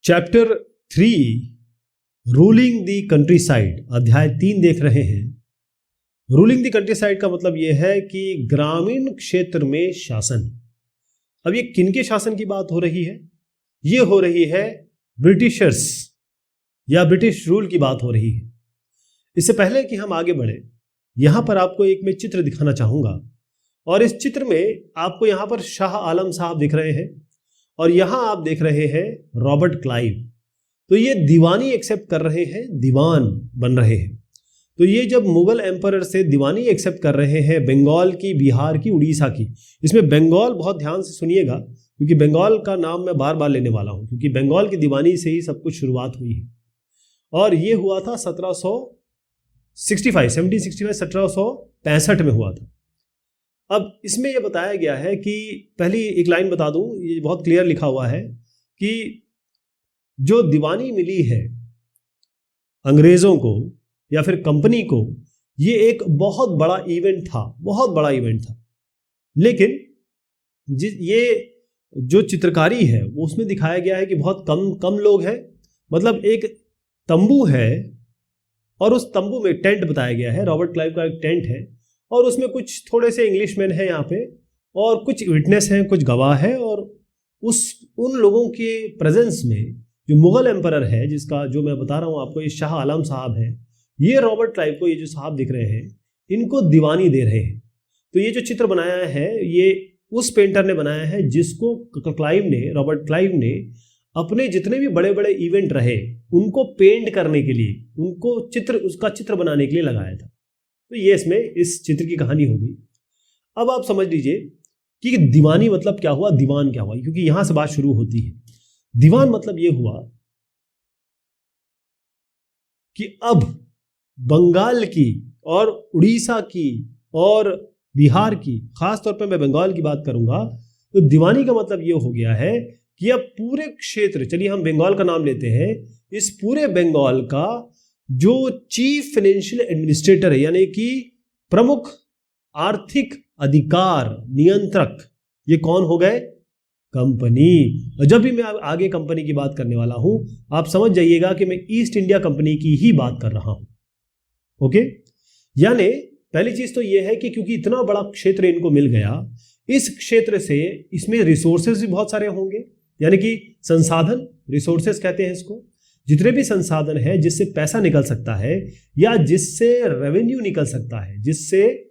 Chapter 3 ruling the country side अध्याय 3 देख रहे हैं। रूलिंग द कंट्री साइड का मतलब यह है कि ग्रामीण क्षेत्र में शासन। अब ये किनके शासन की बात हो रही है? ये हो रही है ब्रिटिशर्स या ब्रिटिश रूल की बात हो रही है। इससे पहले कि हम आगे बढ़े, यहां पर आपको एक मैं चित्र दिखाना चाहूंगा और इस चित्र में आपको यहां पर शाह आलम साहब दिख रहे हैं और यहां आप देख रहे हैं रॉबर्ट क्लाइव। तो ये दीवानी एक्सेप्ट कर रहे हैं, दीवान बन रहे हैं। तो ये जब मुगल एम्परर से दीवानी एक्सेप्ट कर रहे हैं बंगाल की, बिहार की, उड़ीसा की। इसमें बंगाल बहुत ध्यान से सुनिएगा क्योंकि बंगाल का नाम मैं बार बार लेने वाला हूं क्योंकि बंगाल की दीवानी से ही सब कुछ शुरुआत हुई है और ये हुआ था 1765 में हुआ था। अब इसमें यह बताया गया है कि पहली एक लाइन बता दूं, ये बहुत क्लियर लिखा हुआ है कि जो दीवानी मिली है अंग्रेजों को या फिर कंपनी को, ये एक बहुत बड़ा इवेंट था, बहुत बड़ा इवेंट था। लेकिन ये जो चित्रकारी है वो उसमें दिखाया गया है कि बहुत कम लोग हैं। मतलब एक तंबू है और उस तंबू में टेंट बताया गया है, रॉबर्ट क्लाइव का एक टेंट है और उसमें कुछ थोड़े से इंग्लिशमैन हैं यहाँ पे और कुछ विटनेस हैं, कुछ गवाह हैं और उन लोगों के प्रेजेंस में जो मुगल एम्परर है, जिसका जो मैं बता रहा हूँ आपको, ये शाह आलम साहब है, ये रॉबर्ट क्लाइव को, ये जो साहब दिख रहे हैं, इनको दीवानी दे रहे हैं। तो ये जो चित्र बनाया है ये उस पेंटर ने बनाया है जिसको रॉबर्ट क्लाइव ने अपने जितने भी बड़े बड़े इवेंट रहे उनको पेंट करने के लिए, उनको उसका चित्र बनाने के लिए लगाया था। तो ये इसमें इस चित्र की कहानी हो गई। अब आप समझ लीजिए कि दीवानी मतलब क्या हुआ, दीवान क्या हुआ, क्योंकि यहां से बात शुरू होती है। दीवान मतलब ये हुआ कि अब बंगाल की और उड़ीसा की और बिहार की, खास तौर पर मैं बंगाल की बात करूंगा, तो दीवानी का मतलब ये हो गया है कि अब पूरे क्षेत्र, चलिए हम बंगाल का नाम लेते हैं, इस पूरे बंगाल का जो चीफ फाइनेंशियल एडमिनिस्ट्रेटर है, यानी कि प्रमुख आर्थिक अधिकार नियंत्रक, ये कौन हो गए? कंपनी। जब भी मैं आगे कंपनी की बात करने वाला हूं, आप समझ जाइएगा कि मैं ईस्ट इंडिया कंपनी की ही बात कर रहा हूं। ओके, यानी पहली चीज तो यह है कि क्योंकि इतना बड़ा क्षेत्र इनको मिल गया, इस क्षेत्र से इसमें रिसोर्सेज भी बहुत सारे होंगे, यानी कि संसाधन, रिसोर्सेज कहते हैं इसको। जितने भी संसाधन है जिससे पैसा निकल सकता है या जिससे रेवेन्यू निकल सकता है, जिससे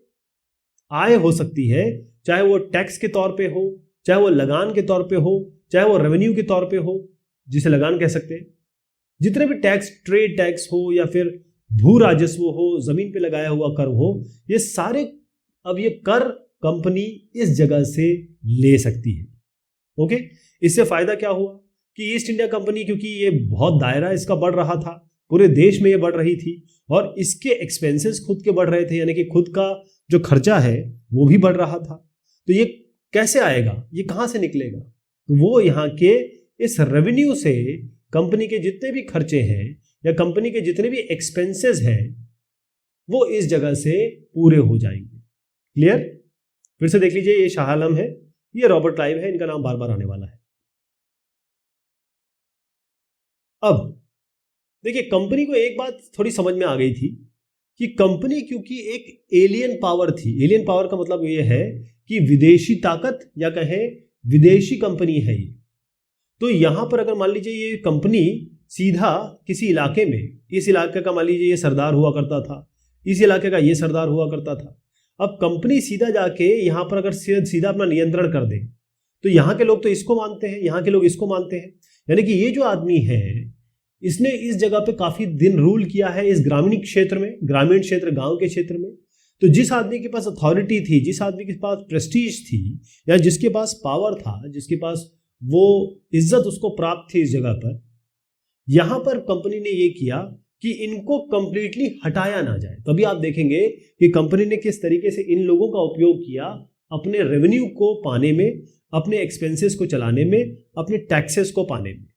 आय हो सकती है, चाहे वो टैक्स के तौर पे हो, चाहे वो लगान के तौर पे हो, चाहे वो रेवेन्यू के तौर पे हो, जिसे लगान कह सकते हैं। जितने भी टैक्स, ट्रेड टैक्स हो या फिर भू राजस्व हो, जमीन पे लगाया हुआ कर हो, ये सारे अब ये कर कंपनी इस जगह से ले सकती है। ओके, इससे फायदा क्या हुआ कि ईस्ट इंडिया कंपनी, क्योंकि ये बहुत दायरा इसका बढ़ रहा था, पूरे देश में ये बढ़ रही थी और इसके एक्सपेंसेस खुद के बढ़ रहे थे, यानी कि खुद का जो खर्चा है वो भी बढ़ रहा था। तो ये कैसे आएगा, ये कहां से निकलेगा? तो वो यहाँ के इस रेवेन्यू से कंपनी के जितने भी खर्चे हैं या कंपनी के जितने भी एक्सपेंसेस हैं वो इस जगह से पूरे हो जाएंगे। क्लियर? फिर से देख लीजिए, ये शाह आलम है, ये रॉबर्ट क्लाइव है, इनका नाम बार बार आने वाला है। अब देखिए, कंपनी को एक बात थोड़ी समझ में आ गई थी कि कंपनी क्योंकि एक एलियन पावर थी। एलियन पावर का मतलब ये है कि विदेशी ताकत या कहें विदेशी कंपनी है ये। तो यहां पर अगर मान लीजिए ये कंपनी सीधा किसी इलाके में, इस इलाके का मान लीजिए ये सरदार हुआ करता था, इस इलाके का ये सरदार हुआ करता था। अब कंपनी सीधा जाके यहां पर अगर सीधा अपना नियंत्रण कर दे तो यहां के लोग तो इसको मानते हैं, यहां के लोग इसको मानते हैं, यानी कि ये जो आदमी है इसने इस जगह पे काफी दिन रूल किया है, इस ग्रामीण क्षेत्र में, ग्रामीण क्षेत्र, गांव के क्षेत्र में। तो जिस आदमी के पास अथॉरिटी थी, जिस आदमी के पास प्रेस्टीज थी या जिसके पास पावर था, जिसके पास वो इज्जत उसको प्राप्त थी इस जगह पर, यहां पर कंपनी ने ये किया कि इनको कंप्लीटली हटाया ना जाए। तभी आप देखेंगे कि कंपनी ने किस तरीके से इन लोगों का उपयोग किया अपने रेवेन्यू को पाने में, अपने एक्सपेंसेस को चलाने में, अपने टैक्सेस को पाने में।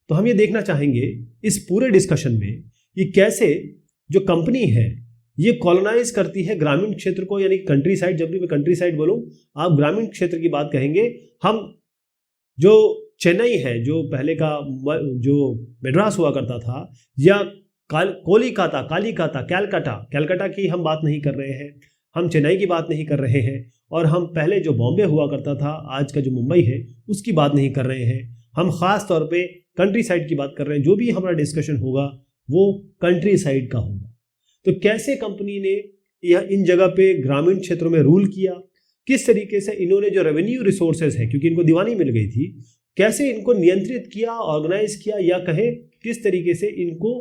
तो हम ये देखना चाहेंगे इस पूरे डिस्कशन में कि कैसे जो कंपनी है ये कॉलोनाइज करती है ग्रामीण क्षेत्र को, यानी कंट्री साइड। जब भी मैं कंट्री साइड बोलूं, आप ग्रामीण क्षेत्र की बात कहेंगे। हम जो चेन्नई है, जो पहले का जो मद्रास हुआ करता था, या कोलकाता, कैलकाटा की हम बात नहीं कर रहे हैं, हम चेन्नई की बात नहीं कर रहे हैं, और हम पहले जो बॉम्बे हुआ करता था, आज का जो मुंबई है, उसकी बात नहीं कर रहे हैं। हम खास तौर पे कंट्री साइड की बात कर रहे हैं। जो भी हमारा डिस्कशन होगा वो कंट्री साइड का होगा। तो कैसे कंपनी ने यह इन जगह पे ग्रामीण क्षेत्रों में रूल किया, किस तरीके से इन्होंने जो रेवेन्यू रिसोर्सेज है, क्योंकि इनको दीवानी मिल गई थी, कैसे इनको नियंत्रित किया, ऑर्गेनाइज किया, या कहे किस तरीके से इनको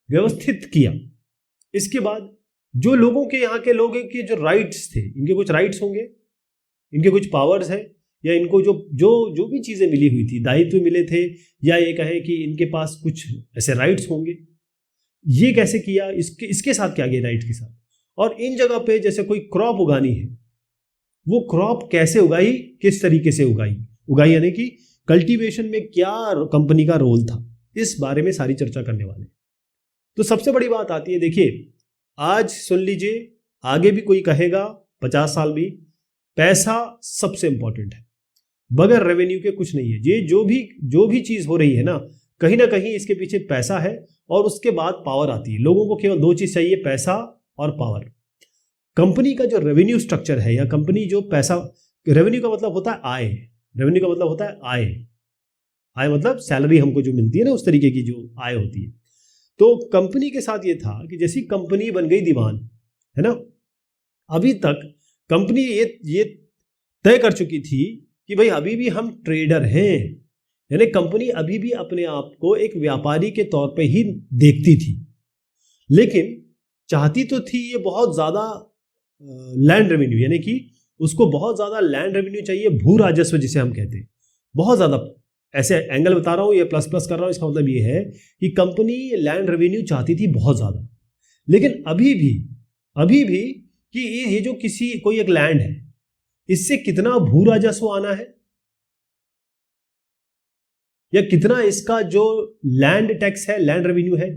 व्यवस्थित किया। इसके बाद जो लोगों के, यहाँ के लोगों के जो राइट्स थे, इनके कुछ राइट्स होंगे, इनके कुछ पावर्स है, या इनको जो जो जो भी चीजें मिली हुई थी, दायित्व मिले थे, या ये कहें कि इनके पास कुछ ऐसे राइट्स होंगे, ये कैसे किया, इसके साथ क्या किया राइट्स के साथ। और इन जगह पे जैसे कोई क्रॉप उगानी है, वो क्रॉप कैसे उगाई, किस तरीके से उगाई यानी कि कल्टीवेशन में क्या कंपनी का रोल था, इस बारे में सारी चर्चा करने वाले। तो सबसे बड़ी बात आती है, देखिए आज सुन लीजिए, आगे भी कोई कहेगा 50 साल भी, पैसा सबसे इंपॉर्टेंट है, बगैर रेवेन्यू के कुछ नहीं है। ये जो भी चीज हो रही है ना कहीं इसके पीछे पैसा है, और उसके बाद पावर आती है। लोगों को केवल 2 चीज चाहिए, पैसा और पावर। कंपनी का जो रेवेन्यू स्ट्रक्चर है, या कंपनी जो पैसा, रेवेन्यू का मतलब होता है आय, रेवेन्यू का मतलब होता है आय मतलब सैलरी हमको जो मिलती है ना, उस तरीके की जो आय होती है। तो कंपनी के साथ ये था कि जैसी कंपनी बन गई दीवान, है ना, अभी तक कंपनी ये तय कर चुकी थी कि भाई अभी भी हम ट्रेडर हैं, यानी कंपनी अभी भी अपने आप को एक व्यापारी के तौर पे ही देखती थी, लेकिन चाहती तो थी ये बहुत ज्यादा लैंड रेवेन्यू, यानी कि उसको बहुत ज्यादा लैंड रेवेन्यू चाहिए, भू राजस्व जिसे हम कहते हैं, बहुत ज्यादा। ऐसे एंगल बता रहा हूं, ये प्लस कर रहा हूं, इसका मतलब ये है कि कंपनी लैंड रेवेन्यू चाहती थी बहुत ज्यादा। लेकिन अभी भी कि ये जो कोई एक लैंड है, इससे कितना भू राजस्व आना है, या कितना इसका जो लैंड टैक्स है, लैंड रेवेन्यू है,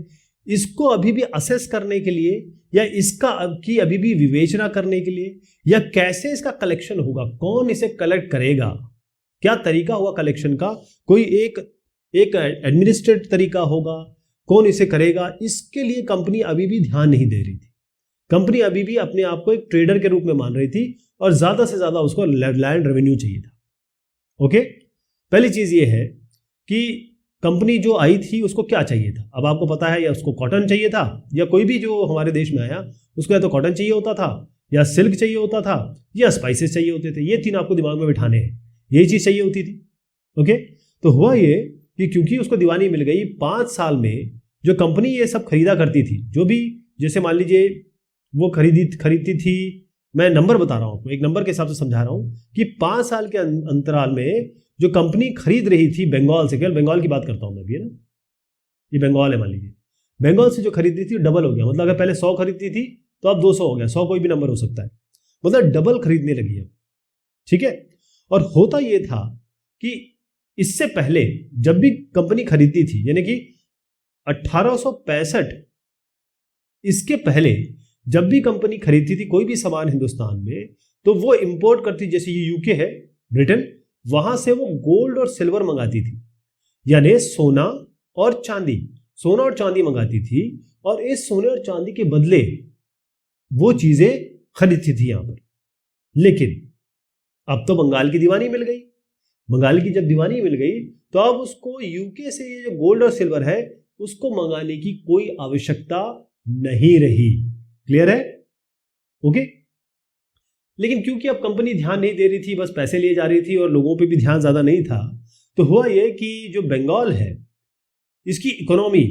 इसको अभी भी असेस करने के लिए, या इसका की अभी भी विवेचना करने के लिए, या कैसे इसका कलेक्शन होगा, कौन इसे कलेक्ट करेगा, क्या तरीका होगा कलेक्शन का, कोई एक एडमिनिस्ट्रेटिव तरीका होगा, कौन इसे करेगा, इसके लिए कंपनी अभी भी ध्यान नहीं दे रही थी। कंपनी अभी भी अपने आप को एक ट्रेडर के रूप में मान रही थी, और ज्यादा से ज्यादा उसको लैंड रेवेन्यू चाहिए था। ओके, पहली चीज ये है कि कंपनी जो आई थी उसको क्या चाहिए था। अब आपको पता है, या उसको कॉटन चाहिए था, या कोई भी जो हमारे देश में आया उसको या तो कॉटन चाहिए होता था, या सिल्क चाहिए होता था, या स्पाइसेस चाहिए होते थे। ये 3 आपको दिमाग में बिठाने हैं, यही चीज चाहिए होती थी। ओके, तो हुआ ये कि क्योंकि उसको दीवानी मिल गई, 5 साल में जो कंपनी ये सब खरीदा करती थी, जो भी, जैसे मान लीजिए वो खरीदती थी, मैं नंबर बता रहा हूं आपको, एक नंबर के हिसाब से समझा रहा हूं कि 5 साल के अंतराल में जो कंपनी खरीद रही थी बंगाल से, केवल बंगाल की बात करता हूं मैं भी, है ना, ये बंगाल है मान लीजिए, बंगाल से जो खरीदी थी डबल हो गया। मतलब अगर पहले 100 खरीदती थी तो अब 200 हो गया, 100 कोई भी नंबर हो सकता है, मतलब डबल खरीदने लगी अब। ठीक है, और होता ये था कि इससे पहले जब भी कंपनी खरीदती थी, यानी कि 1865, इसके पहले जब भी कंपनी खरीदती थी कोई भी सामान हिंदुस्तान में, तो वो इंपोर्ट करती, जैसे ये यूके है, ब्रिटेन, वहां से वो गोल्ड और सिल्वर मंगाती थी, यानी सोना और चांदी मंगाती थी, और इस सोने और चांदी के बदले वो चीजें खरीदती थी यहां पर। लेकिन अब तो बंगाल की दीवानी मिल गई, बंगाल की जब दीवानी मिल गई तो अब उसको यूके से ये जो गोल्ड और सिल्वर है उसको मंगाने की कोई आवश्यकता नहीं रही। क्लियर है? ओके। लेकिन क्योंकि अब कंपनी ध्यान नहीं दे रही थी, बस पैसे लिए जा रही थी और लोगों पे भी ध्यान ज्यादा नहीं था, तो हुआ ये कि जो बंगाल है इसकी इकोनॉमी,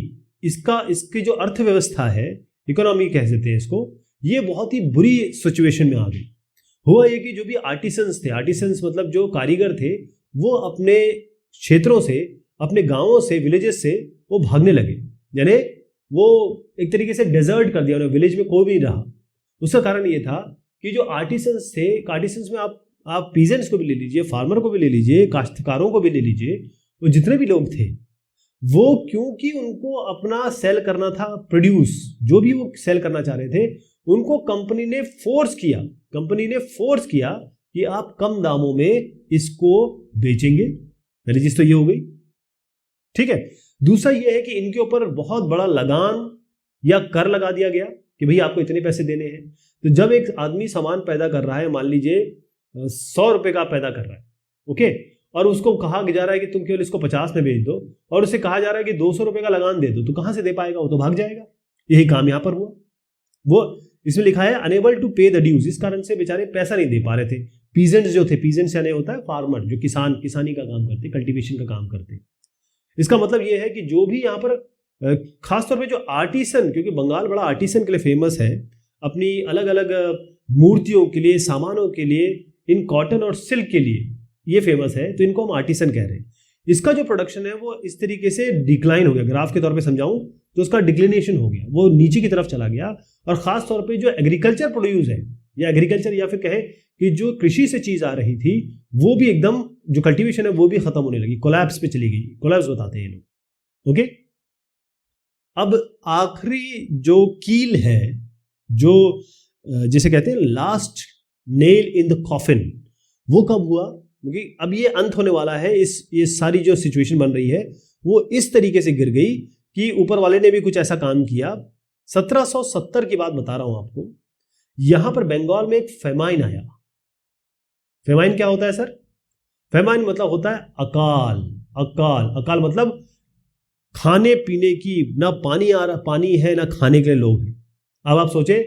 इसकी जो अर्थव्यवस्था है, इकोनॉमी कह सकते हैं इसको, ये बहुत ही बुरी सिचुएशन में आ गई। हुआ ये कि जो भी आर्टिसंस थे, आर्टिसंस मतलब जो कारीगर थे, वो अपने क्षेत्रों से, अपने गांवों से, विलेजेस से वो भागने लगे, यानी वो एक तरीके से डेजर्ट कर दिया उन्होंने, विलेज में कोई भी नहीं रहा। उसका कारण ये था कि जो आर्टिसंस थे, आर्टिसंस में आप पीजेंट्स को भी ले लीजिए, फार्मर को भी ले लीजिए, काश्तकारों को भी ले लीजिए, वो जितने भी लोग थे, वो क्योंकि उनको अपना सेल करना था, प्रोड्यूस जो भी वो सेल करना चाह रहे थे, उनको कंपनी ने फोर्स किया कि आप कम दामों में इसको बेचेंगे पहली चीज तो ये हो गई, ठीक है। दूसरा ये है कि इनके ऊपर बहुत बड़ा लगान या कर लगा दिया गया कि भाई आपको इतने पैसे देने हैं। तो जब एक आदमी सामान पैदा कर रहा है, मान लीजिए 100 रुपए का पैदा कर रहा है, ओके, और उसको कहा जा रहा है कि तुम केवल इसको 50 में बेच दो, और उसे कहा जा रहा है कि 200 रुपए का लगान दे दो, तो कहां से दे पाएगा, वो तो भाग जाएगा। यही काम यहां पर हुआ। वो इसमें लिखा है अनेबल टू पे द ड्यूज, इस कारण से बेचारे पैसा नहीं दे पा रहे थे। पीजेंट्स जो थे, पीजेंट्स यानी होता है फार्मर, जो किसानी का काम करते, कल्टीवेशन का काम करते। इसका मतलब ये है कि जो भी यहाँ पर खासतौर पे जो आर्टिसन, क्योंकि बंगाल बड़ा आर्टिसन के लिए फेमस है, अपनी अलग अलग मूर्तियों के लिए, सामानों के लिए, इन कॉटन और सिल्क के लिए ये फेमस है, तो इनको हम आर्टिसन कह रहे हैं। इसका जो प्रोडक्शन है वो इस तरीके से डिक्लाइन हो गया, ग्राफ के तौर पे समझाऊं तो उसका डिक्लिनेशन हो गया, वो नीचे की तरफ चला गया। और खास तौर पे जो एग्रीकल्चर प्रोड्यूस है, या एग्रीकल्चर या फिर कहे कि जो कृषि से चीज आ रही थी, वो भी एकदम, जो कल्टीवेशन है वो भी खत्म होने लगी, कोलैप्स पे चली गई। कोलैप्स बताते हैं ये लोग, ओके। अब आखिरी जो कील है, जो जिसे कहते हैं last nail in the coffin, वो कब हुआ, क्योंकि अब ये अंत होने वाला है। ये सारी जो सिचुएशन बन रही है वो इस तरीके से गिर गई कि ऊपर वाले ने भी कुछ ऐसा काम किया। 1770 की बात बता रहा हूं आपको। यहां पर बंगाल में एक फेमाइन आया। फेमाइन क्या होता है सर? फेमाइन मतलब होता है अकाल। अकाल मतलब खाने पीने की, ना पानी आ रहा, पानी है ना खाने के लिए लोग हैं। अब आप सोचे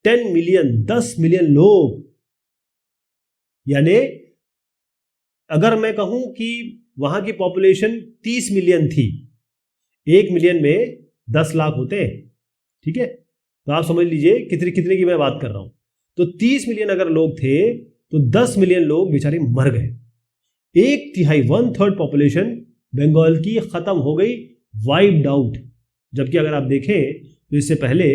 10 मिलियन, 10 मिलियन लोग, यानी अगर मैं कहूं कि वहां की पॉपुलेशन 30 मिलियन थी, 1 मिलियन में 10 लाख होते हैं, ठीक है, तो आप समझ लीजिए कितने की मैं बात कर रहा हूं। तो 30 मिलियन अगर लोग थे तो 10 मिलियन लोग बेचारे मर गए। 1/3, 1/3 पॉपुलेशन बंगाल की खत्म हो गई, वाइप्ड आउट। जबकि अगर आप देखें तो इससे पहले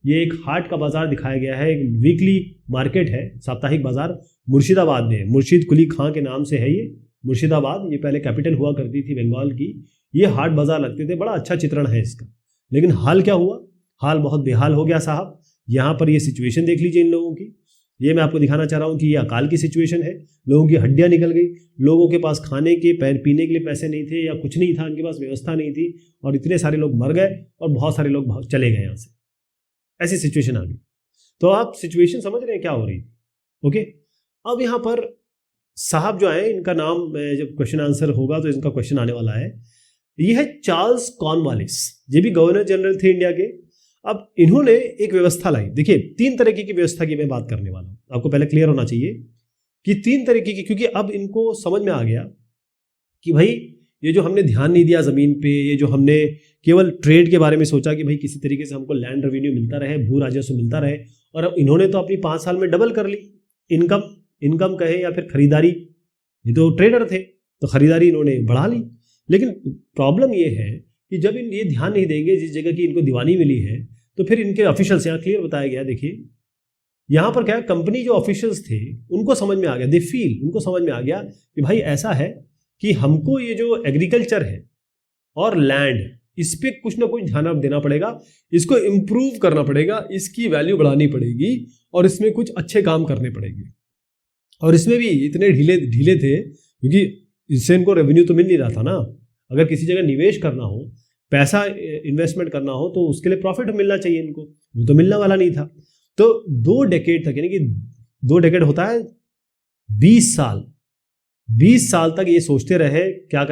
ये एक हाट का बाजार दिखाया गया है, एक वीकली मार्केट है, साप्ताहिक बाजार मुर्शिदाबाद में, मुर्शिद कुली खां के नाम से है ये मुर्शिदाबाद। ये पहले कैपिटल हुआ करती थी बंगाल की। ये हाट बाजार लगते थे, बड़ा अच्छा चित्रण है इसका। लेकिन हाल क्या हुआ? हाल बहुत बेहाल हो गया साहब। यहाँ पर ये सिचुएशन देख लीजिए इन लोगों की। ये मैं आपको दिखाना चाह रहा हूँ कि ये अकाल की सिचुएशन है। लोगों की हड्डियां निकल गई, लोगों के पास खाने के पीने के लिए पैसे नहीं थे, या कुछ नहीं था, उनके पास व्यवस्था नहीं थी, और इतने सारे लोग मर गए और बहुत सारे लोग चले गए यहाँ से। ऐसी सिचुएशन आ गई। तो आप सिचुएशन समझ रहे हैं क्या हो रही थी, ओके। अब यहाँ पर साहब जो आए, इनका नाम जब क्वेश्चन आंसर होगा तो इनका क्वेश्चन आने वाला है। ये है चार्ल्स कॉर्नवालिस, ये भी गवर्नर जनरल थे इंडिया के। अब इन्होंने एक व्यवस्था लाई। देखिए 3 तरीके की व्यवस्था की मैं बात करने वाला हूं, आपको पहले क्लियर होना चाहिए कि 3 तरीके की, क्योंकि अब इनको समझ में आ गया कि भाई ये जो हमने ध्यान नहीं दिया जमीन पे, ये जो हमने केवल ट्रेड के बारे में सोचा कि भाई किसी तरीके से हमको लैंड रेवेन्यू मिलता रहे, भू राजस्व मिलता रहे, और अब इन्होंने तो अपनी 5 साल में डबल कर ली इनकम कहे या फिर खरीदारी। ये तो ट्रेडर थे तो खरीदारी इन्होंने बढ़ा ली। लेकिन प्रॉब्लम ये है कि जब ये ध्यान नहीं देंगे जिस जगह की इनको दीवानी मिली है, तो फिर इनके ऑफिशियल्स, यहाँ क्लियर बताया गया, देखिए यहाँ पर क्या, कंपनी जो ऑफिशियल्स थे उनको समझ में आ गया, उनको समझ में आ गया कि भाई ऐसा है कि हमको ये जो एग्रीकल्चर है और लैंड, इस पे कुछ ना कुछ ध्यान देना पड़ेगा, इसको इम्प्रूव करना पड़ेगा, इसकी वैल्यू बढ़ानी पड़ेगी, और इसमें कुछ अच्छे काम करने पड़ेंगे। और इसमें भी इतने ढीले थे क्योंकि इससे इनको रेवेन्यू तो मिल नहीं रहा था ना। अगर किसी जगह निवेश करना हो, पैसा इन्वेस्टमेंट करना हो, तो उसके लिए प्रॉफिट मिलना चाहिए इनको, वो तो मिलने वाला नहीं था। तो 2 डेकेड तक, यानी कि 2 डेकेड होता है 20 साल तक ये सोचते रहे क्या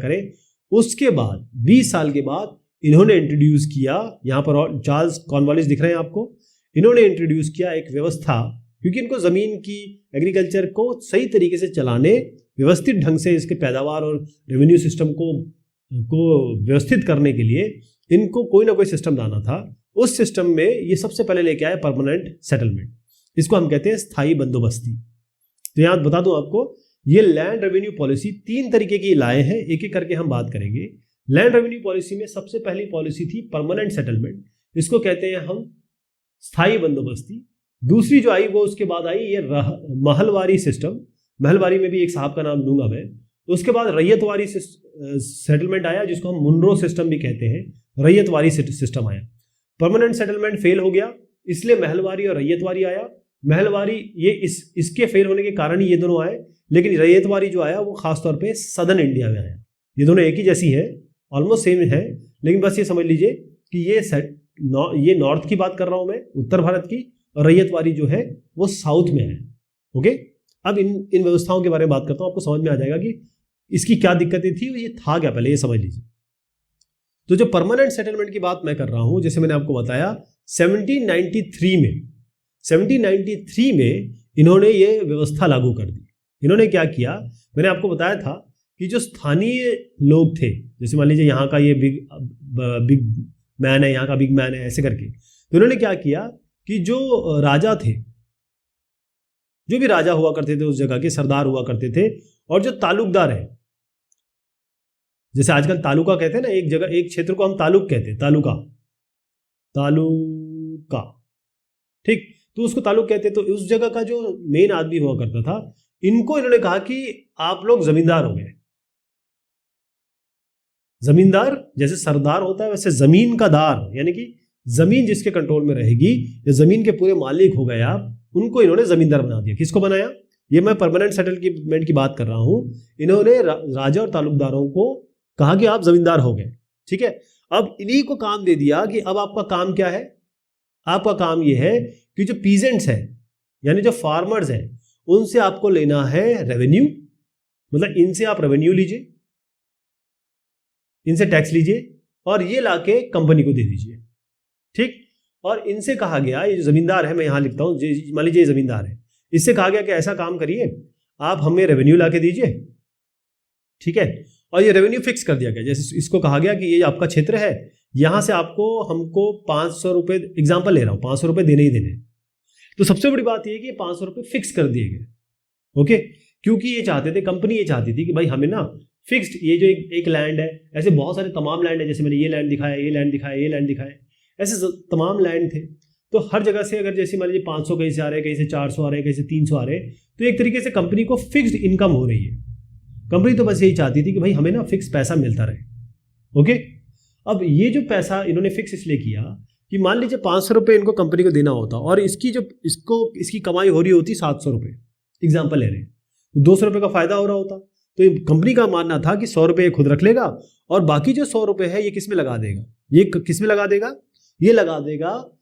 करें। उसके बाद 20 साल के बाद इन्होंने इंट्रोड्यूस किया, यहाँ पर चार्ल्स कॉर्नवालिस दिख रहे हैं आपको, इन्होंने इंट्रोड्यूस किया एक व्यवस्था, क्योंकि इनको जमीन की, एग्रीकल्चर को सही तरीके से चलाने, व्यवस्थित ढंग से इसके पैदावार और रेवेन्यू सिस्टम को व्यवस्थित करने के लिए इनको कोई ना कोई सिस्टम लाना था। उस सिस्टम में ये सबसे पहले लेके आए परमानेंट सेटलमेंट, इसको हम कहते हैं स्थायी बंदोबस्ती। तो यहाँ बता दूं आपको, ये लैंड रेवेन्यू पॉलिसी 3 तरीके की लाए हैं, एक एक करके हम बात करेंगे। लैंड रेवेन्यू पॉलिसी में सबसे पहली पॉलिसी थी परमानेंट सेटलमेंट, इसको कहते हैं हम स्थायी बंदोबस्ती। दूसरी जो आई वो उसके बाद आई ये महलवारी सिस्टम, महलवारी में भी एक साहब का नाम लूंगा मैं। उसके बाद रैयतवारी सेटलमेंट आया, जिसको हम मुनरो सिस्टम भी कहते हैं, रैयतवारी सिस्टम आया। परमानेंट सेटलमेंट फेल हो गया, इसलिए महलवारी और रैयतवारी आया। महलवारी ये इसके फेल होने के कारण ही ये दोनों आए लेकिन रैयतवाड़ी जो आया वो खासतौर पे सदर्न इंडिया में आया। ये दोनों एक ही जैसी है, ऑलमोस्ट सेम है, लेकिन बस ये समझ लीजिए कि ये नॉर्थ की बात कर रहा हूं मैं, उत्तर भारत की, और रैयतवाड़ी जो है वो साउथ में है। ओके, अब इन व्यवस्थाओं के बारे में बात करता हूं, आपको समझ में आ जाएगा कि इसकी क्या दिक्कतें थी, ये था क्या, पहले ये समझ लीजिए। तो जो परमानेंट सेटलमेंट की बात मैं कर रहा हूं, जैसे मैंने आपको बताया 1793 में इन्होंने ये व्यवस्था लागू कर दी। इन्होंने क्या किया, मैंने आपको बताया था कि जो स्थानीय लोग थे, जैसे मान लीजिए यहाँ का ये बिग मैन है, यहाँ का बिग मैन है, ऐसे करके, तो इन्होंने क्या किया कि जो राजा थे, जो भी राजा हुआ करते थे उस जगह के, सरदार हुआ करते थे, और जो तालुकदार है, जैसे आजकल तालुका कहते हैं ना, एक जगह एक क्षेत्र को हम तालुक कहते हैं, तालुका, ठीक, तो उसको तालुक कहते हैं। तो उस जगह का जो मेन आदमी हुआ करता था, इनको इन्होंने कहा कि आप लोग जमींदार हो गए। जमींदार जैसे सरदार होता है, वैसे जमीन का दार, यानी कि जमीन जिसके कंट्रोल में रहेगी, या जमीन के पूरे मालिक हो गए आप, उनको इन्होंने जमींदार बना दिया। किसको बनाया, ये मैं परमानेंट सेटलमेंट की बात कर रहा हूं। इन्होंने राजा और तालुकदारों को कहा कि आप जमींदार हो गए, ठीक है। अब इन्हीं को काम दे दिया कि अब आपका काम क्या है, आपका काम यह है कि जो पीजेंट्स हैं, यानी जो फार्मर्स हैं, उनसे आपको लेना है रेवेन्यू, मतलब इनसे आप रेवेन्यू लीजिए, इनसे टैक्स लीजिए, और ये लाके कंपनी को दे दीजिए, ठीक। और इनसे कहा गया, ये जो जमींदार है, मैं यहां लिखता हूं, मान लीजिए ये जमींदार है, इससे कहा गया कि ऐसा काम करिए, आप हमें रेवेन्यू लाके दीजिए, ठीक है। और ये रेवेन्यू फिक्स कर दिया गया, जैसे इसको कहा गया कि ये आपका क्षेत्र है, यहां से आपको हमको 500 रुपए, एग्जाम्पल ले रहा हूं, 500 रुपए देने ही देने। तो सबसे बड़ी बात ये कि 500 रुपए फिक्स कर दिए गए, ओके, क्योंकि ये चाहते थे, कंपनी ये चाहती थी कि भाई हमें ना फिक्स्ड, ये जो एक लैंड है, ऐसे बहुत सारे तमाम लैंड है, जैसे मैंने ये लैंड दिखाया, ये लैंड दिखाया, ये लैंड दिखाया, ऐसे तमाम लैंड थे। तो हर जगह से अगर जैसे मान लीजिए 500 कहीं से आ रहे हैं, कहीं से 400 आ रहे हैं, कहीं से 300 आ रहे हैं, तो एक तरीके से कंपनी को फिक्स्ड इनकम हो रही है। कंपनी तो बस यही चाहती थी कि भाई हमें ना फिक्स पैसा मिलता रहे, ओके। अब ये जो पैसा इन्होंने फिक्स इसलिए किया कि मान लीजिए 500 रुपये इनको कंपनी को देना होता, और इसकी कमाई हो रही होती 700 रुपये, एग्जाम्पल ले रहे हैं, तो 200 रुपये का फायदा हो रहा होता। तो कंपनी का मानना था कि 100 रुपये खुद रख लेगा, और बाकी जो 100 रुपये है ये किस में लगा देगा, ये किस में लगा देगा, ये लगा देगा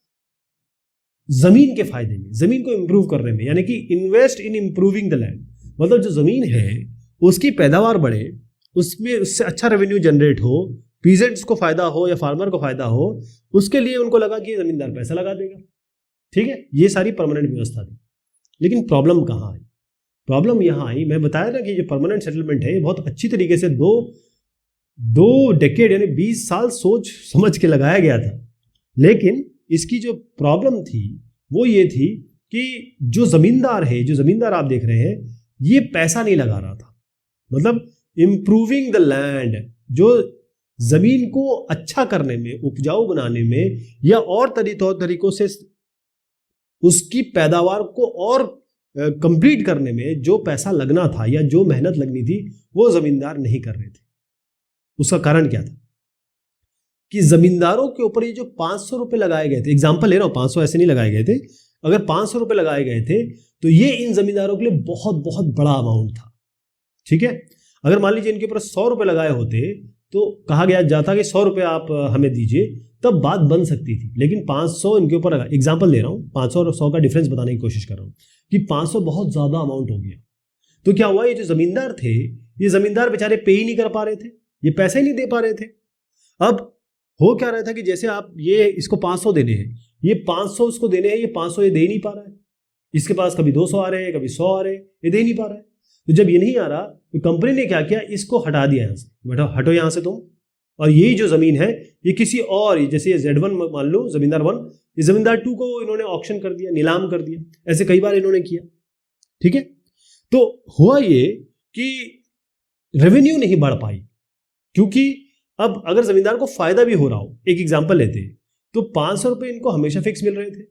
जमीन के फायदे में, जमीन को इंप्रूव करने में, यानी कि invest in improving the land. मतलब जो जमीन है उसकी पैदावार बढ़े, उसमें उससे अच्छा रेवेन्यू जनरेट हो, पीजेंट्स को फायदा हो या फार्मर को फायदा हो, उसके लिए उनको लगा कि जमींदार पैसा लगा देगा, ठीक है। ये सारी परमानेंट व्यवस्था थी। लेकिन प्रॉब्लम कहाँ आई, प्रॉब्लम यहां आई, मैं बताया ना कि जो परमानेंट सेटलमेंट है ये बहुत अच्छी तरीके से दो डेकेड यानी 20 साल सोच समझ के लगाया गया था। लेकिन इसकी जो प्रॉब्लम थी वो ये थी कि जो जमींदार आप देख रहे हैं, ये पैसा नहीं लगा रहा था, मतलब इंप्रूविंग द लैंड, जो जमीन को अच्छा करने में, उपजाऊ बनाने में, या और तरीकों से उसकी पैदावार को और कंप्लीट करने में जो पैसा लगना था या जो मेहनत लगनी थी, वो जमींदार नहीं कर रहे थे। उसका कारण क्या था कि जमींदारों के ऊपर ये जो 500 रुपए लगाए गए थे, एग्जाम्पल ले रहा हूं, 500 ऐसे नहीं लगाए गए थे, अगर 500 रुपए लगाए गए थे तो ये इन जमींदारों के लिए बहुत बहुत बड़ा अमाउंट था, ठीक है। अगर मान लीजिए इनके ऊपर 100 रुपए लगाए होते तो कहा गया जाता कि 100 रुपए आप हमें दीजिए, तब बात बन सकती थी। लेकिन 500 इनके ऊपर, एग्जाम्पल ले रहा हूं, 500 और 100 का डिफरेंस बताने की कोशिश कर रहा हूं कि 500 बहुत ज्यादा अमाउंट हो गया। तो क्या हुआ, ये जो जमींदार थे, ये जमींदार बेचारे पे ही नहीं कर पा रहे थे, ये पैसे ही नहीं दे पा रहे थे। अब हो क्या रहा था कि जैसे आप ये इसको 500 देने हैं, ये 500 उसको देने हैं, ये 500 ये दे नहीं पा रहा है, इसके पास कभी 200 आ रहे हैं, कभी 100 आ रहे हैं, ये दे नहीं पा रहा है। तो जब ये नहीं आ रहा तो कंपनी ने क्या किया, इसको हटा दिया यहाँ से, बेटा हटो यहाँ से तुम, और यही जो जमीन है ये किसी और, जैसे ये Z1 मान लो, जमींदार 1, ये जमींदार 2 को इन्होंने ऑक्शन कर दिया, नीलाम कर दिया। ऐसे कई बार इन्होंने किया, ठीक है। तो हुआ ये कि रेवेन्यू नहीं बढ़ पाई, क्योंकि अब अगर जमींदार को फायदा भी हो रहा हो, एक एग्जांपल लेते हैं, तो 500 रुपए इनको हमेशा फिक्स मिल रहे थे,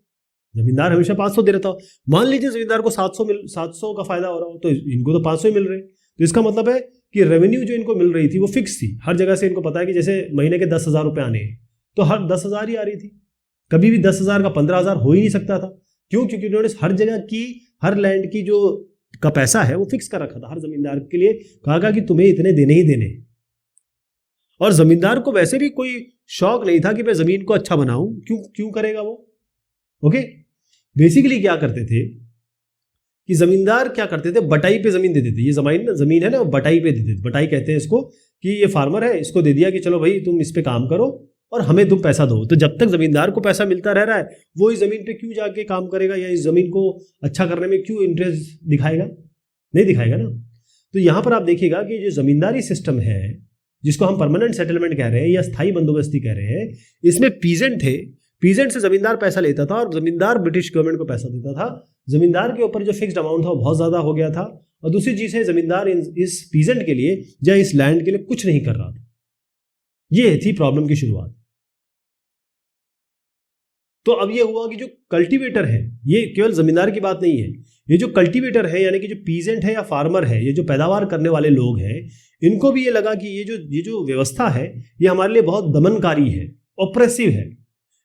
जमींदार हमेशा 500 दे रहा था। मान लीजिए जमींदार को 700 का फायदा हो रहा हो, तो इनको तो 500 ही मिल रहे हैं। तो इसका मतलब है कि रेवेन्यू जो इनको मिल रही थी वो फिक्स थी, हर जगह से इनको पता है कि जैसे महीने के 10,000 रुपए आने हैं, तो हर 10,000 ही आ रही थी, कभी भी 10,000 का 15,000 हो ही नहीं सकता था। क्यों? क्योंकि उन्होंने हर जगह की, हर लैंड की जो का पैसा है वो फिक्स कर रखा था हर जमींदार के लिए, कहा कि तुम्हें इतने देने ही देने। और जमींदार को वैसे भी कोई शौक नहीं था कि मैं जमीन को अच्छा बनाऊं, क्यों करेगा वो। ओके, बेसिकली क्या करते थे कि जमींदार क्या करते थे, बटाई पे जमीन दे देते। ये जमीन है ना, बटाई पे दे देते। बटाई कहते हैं इसको, कि ये फार्मर है, इसको दे दिया कि चलो भाई तुम इस पे काम करो और हमें तुम पैसा दो। तो जब तक जमींदार को पैसा मिलता रह रहा है, वो इस जमीन पे क्यों जाके काम करेगा, या इस जमीन को अच्छा करने में क्यों इंटरेस्ट दिखाएगा, नहीं दिखाएगा ना। तो यहां पर आप देखिएगा कि जो जमींदारी सिस्टम है, जिसको हम परमानेंट सेटलमेंट कह रहे हैं या स्थायी बंदोबस्ती कह रहे हैं, इसमें पीजेंट थे, पीजेंट से जमींदार पैसा लेता था और जमींदार ब्रिटिश गवर्नमेंट को पैसा देता था। जमींदार के ऊपर जो फिक्स्ड अमाउंट था वो बहुत ज्यादा हो गया था। और दूसरी चीज है, जमींदार इस पीजेंट के लिए या इस लैंड के लिए कुछ नहीं कर रहा था। ये थी प्रॉब्लम की शुरुआत। तो अब ये हुआ कि जो कल्टीवेटर है, ये केवल जमींदार की बात नहीं है, ये जो कल्टीवेटर है यानी कि जो पीजेंट है या फार्मर है, ये जो पैदावार करने वाले लोग हैं, इनको भी ये लगा कि ये जो व्यवस्था है ये हमारे लिए बहुत दमनकारी है, ऑप्रेसिव है।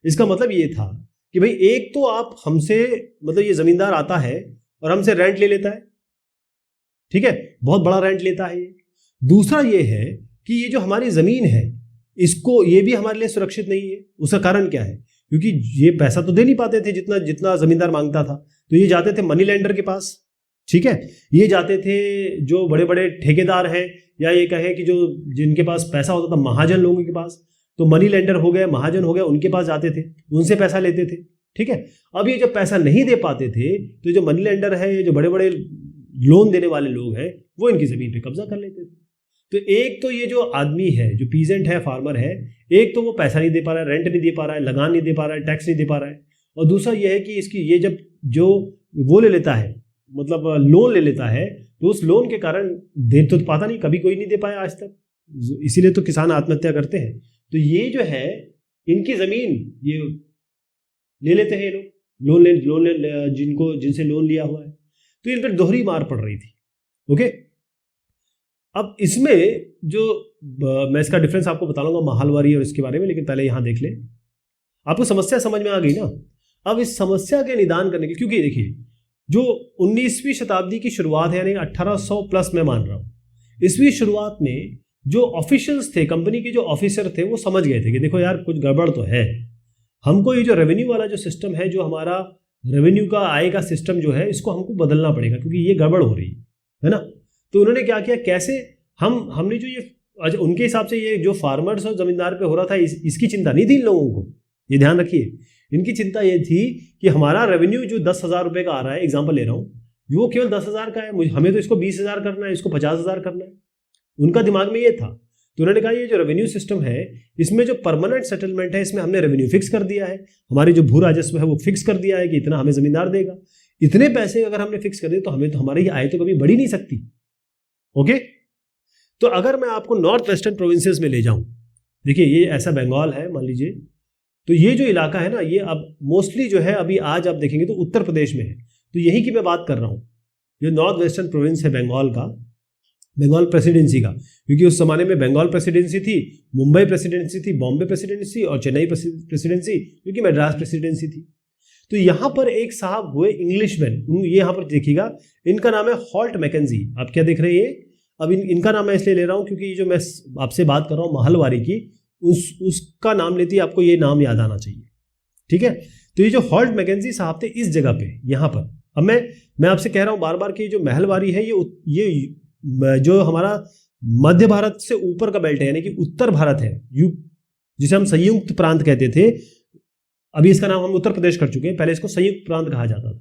इसका मतलब ये था कि भाई एक तो आप हमसे, मतलब ये जमींदार आता है और हमसे रेंट ले लेता है, ठीक है, बहुत बड़ा रेंट लेता है। दूसरा ये है कि ये जो हमारी जमीन है, इसको ये भी हमारे लिए सुरक्षित नहीं है। उसका कारण क्या है, क्योंकि ये पैसा तो दे नहीं पाते थे जितना जमींदार मांगता था, तो ये जाते थे मनी लेंडर के पास, ठीक है, ये जाते थे जो बड़े बड़े ठेकेदार हैं, या ये कहें कि जो जिनके पास पैसा होता था, महाजन लोगों के पास, तो मनी लेंडर हो गए, महाजन हो गए, उनके पास जाते थे, उनसे पैसा लेते थे, ठीक है। अब ये जब पैसा नहीं दे पाते थे, तो जो मनी लेंडर है, ये जो बड़े बड़े लोन देने वाले लोग हैं, वो इनकी जमीन पे कब्जा कर लेते थे। तो एक तो ये जो आदमी है, जो पीजेंट है, फार्मर है, एक तो वो पैसा नहीं दे पा रहा है, रेंट नहीं दे पा रहा है, लगान नहीं दे पा रहा है, टैक्स नहीं दे पा रहा है। और दूसरा ये है कि इसकी ये जब जो वो ले लेता है, मतलब लोन ले लेता है, तो उस लोन के कारण दे तो पाता नहीं, कभी कोई नहीं दे पाया आज तक, इसीलिए तो किसान आत्महत्या करते हैं। तो ये जो है, इनकी जमीन ये ले लेते हैं लोग, जिनसे लोन लिया हुआ है, तो इन पर दोहरी मार पड़ रही थी। ओके, अब इसमें जो मैं इसका डिफरेंस आपको बताऊंगा माहलवारी और इसके बारे में, लेकिन पहले यहां देख ले, आपको समस्या समझ में आ गई ना। अब इस समस्या के निदान करने के, क्योंकि देखिए जो 19वीं शताब्दी की शुरुआत है, यानी 1800 प्लस मैं मान रहा हूं, इसवीं शुरुआत में जो ऑफिशियल्स थे, कंपनी के जो ऑफिसर थे, वो समझ गए थे कि देखो यार कुछ गड़बड़ तो है, हमको ये जो रेवेन्यू वाला जो सिस्टम है, जो हमारा रेवेन्यू का आय का सिस्टम जो है, इसको हमको बदलना पड़ेगा, क्योंकि ये गड़बड़ हो रही है ना। तो उन्होंने क्या किया, कैसे हमने जो ये उनके हिसाब से ये जो फार्मर्स और जमींदार पे हो रहा था, इसकी चिंता नहीं थी इन लोगों को, ये ध्यान रखिए। इनकी चिंता ये थी कि हमारा रेवेन्यू जो 10,000 रुपए का आ रहा है, एग्जाम्पल ले रहा हूँ, वो केवल 10,000 का है, हमें तो इसको 20,000 करना है, इसको 50,000 करना है। उनका दिमाग में ये था। तो उन्होंने कहा ये जो रेवेन्यू सिस्टम है, इसमें जो परमानेंट सेटलमेंट है, इसमें हमने रेवेन्यू फिक्स कर दिया है, हमारी जो भू राजस्व है वो फिक्स कर दिया है कि इतना हमें जमींदार देगा। इतने पैसे अगर हमने फिक्स कर दिए तो हमें तो हमारी आय तो कभी बढ़ी नहीं सकती। ओके, तो अगर मैं आपको नॉर्थ वेस्टर्न प्रोविंसेस में ले जाऊं, देखिए ये ऐसा बंगाल है मान लीजिए, तो ये जो इलाका है ना, ये अब मोस्टली जो है अभी आज आप देखेंगे तो उत्तर प्रदेश में है। तो यही की मैं बात कर रहा हूं, जो नॉर्थ वेस्टर्न प्रोविंस है बंगाल का, बंगाल प्रेसिडेंसी का, क्योंकि उस जमाने में बंगाल प्रेसिडेंसी थी, मुंबई प्रेसिडेंसी थी, बॉम्बे प्रेसिडेंसी और चेन्नई प्रेसिडेंसी, क्योंकि मद्रास प्रेसिडेंसी थी। तो यहां पर एक साहब हुए इंग्लिशमैन, ये यहां पर देखिएगा, इनका नाम है हॉल्ट मैकेंजी। आप क्या देख रहे हैं, अब इनका नाम मैं इसलिए ले रहा हूं क्योंकि जो मैं आपसे बात कर रहा हूं महलवारी की, उसका नाम लेती है आपको ये नाम याद आना चाहिए, ठीक है। तो ये जो हॉल्ट मैकेंजी साहब थे इस जगह पे, यहां पर, अब मैं आपसे कह रहा हूं बार बार कि जो महलवारी है, ये जो हमारा मध्य भारत से ऊपर का बेल्ट है, यानी कि उत्तर भारत है, जिसे हम संयुक्त प्रांत कहते थे, अभी इसका नाम हम उत्तर प्रदेश कर चुके हैं, पहले इसको संयुक्त प्रांत कहा जाता था।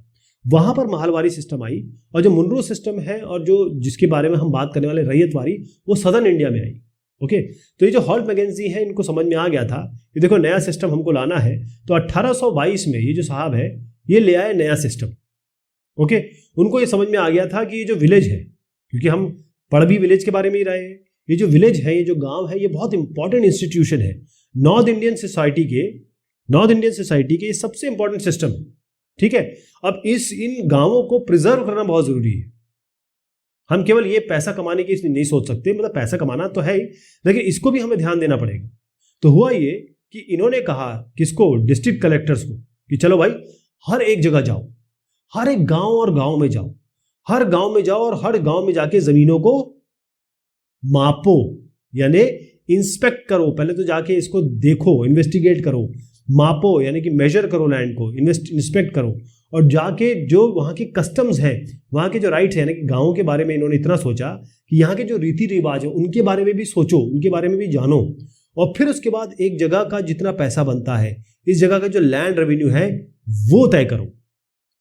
वहां पर महलवारी सिस्टम आई, और जो मुनरू सिस्टम है और जो जिसके बारे में हम बात करने वाले रैयतवारी, वो सदर्न इंडिया में आई। ओके, तो ये जो हॉल्ट मैकेंजी है, इनको समझ में आ गया था कि देखो नया सिस्टम हमको लाना है। तो 1822 में ये जो साहब है, ये ले आए नया सिस्टम। ओके, उनको ये समझ में आ गया था कि ये जो विलेज है, क्योंकि हम पड़बी विलेज के बारे में ही रहे हैं, ये जो विलेज है, ये जो गांव है, ये बहुत इंपॉर्टेंट इंस्टीट्यूशन है नॉर्थ इंडियन सोसाइटी के ये सबसे इंपॉर्टेंट सिस्टम है, ठीक है। अब इन गांवों को प्रिजर्व करना बहुत जरूरी है। हम केवल ये पैसा कमाने की नहीं सोच सकते, मतलब पैसा कमाना तो है ही, लेकिन इसको भी हमें ध्यान देना पड़ेगा। तो हुआ ये कि इन्होंने कहा किसको, डिस्ट्रिक्ट कलेक्टर्स को, कि चलो भाई हर एक जगह जाओ, हर एक गांव और गांव में जाओ, हर गांव में जाओ और हर गांव में जाके जमीनों को मापो, यानी इंस्पेक्ट करो। पहले तो जाके इसको देखो, इन्वेस्टिगेट करो, मापो यानी कि मेजर करो लैंड को, इंस्पेक्ट करो, और जाके जो वहाँ की कस्टम्स है, वहाँ के जो राइट्स है, यानी कि गाँव के बारे में इन्होंने इतना सोचा कि यहाँ के जो रीति रिवाज है उनके बारे में भी सोचो, उनके बारे में भी जानो, और फिर उसके बाद एक जगह का जितना पैसा बनता है, इस जगह का जो लैंड रेवेन्यू है वो तय करो।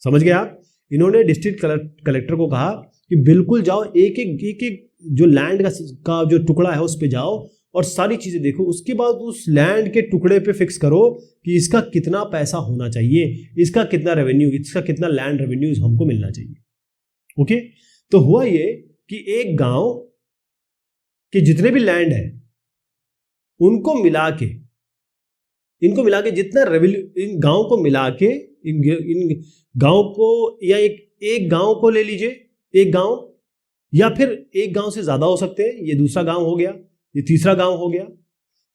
समझ गए आप? इन्होंने डिस्ट्रिक्ट कलेक्टर को कहा कि बिल्कुल जाओ, एक एक जो लैंड का जो टुकड़ा है उस पर जाओ और सारी चीजें देखो, उसके बाद उस लैंड के टुकड़े पे फिक्स करो कि इसका कितना पैसा होना चाहिए, इसका कितना रेवेन्यू, इसका कितना लैंड रेवेन्यू हमको मिलना चाहिए। ओके, तो हुआ ये कि एक गांव के जितने भी लैंड है इनको मिला के जितना रेवेन्यू, इन गांव को मिला के, इन गांव को, या एक गांव को ले लीजिए, एक गांव, या फिर एक गांव से ज्यादा हो सकते हैं, ये दूसरा गांव हो गया, ये तीसरा गांव हो गया।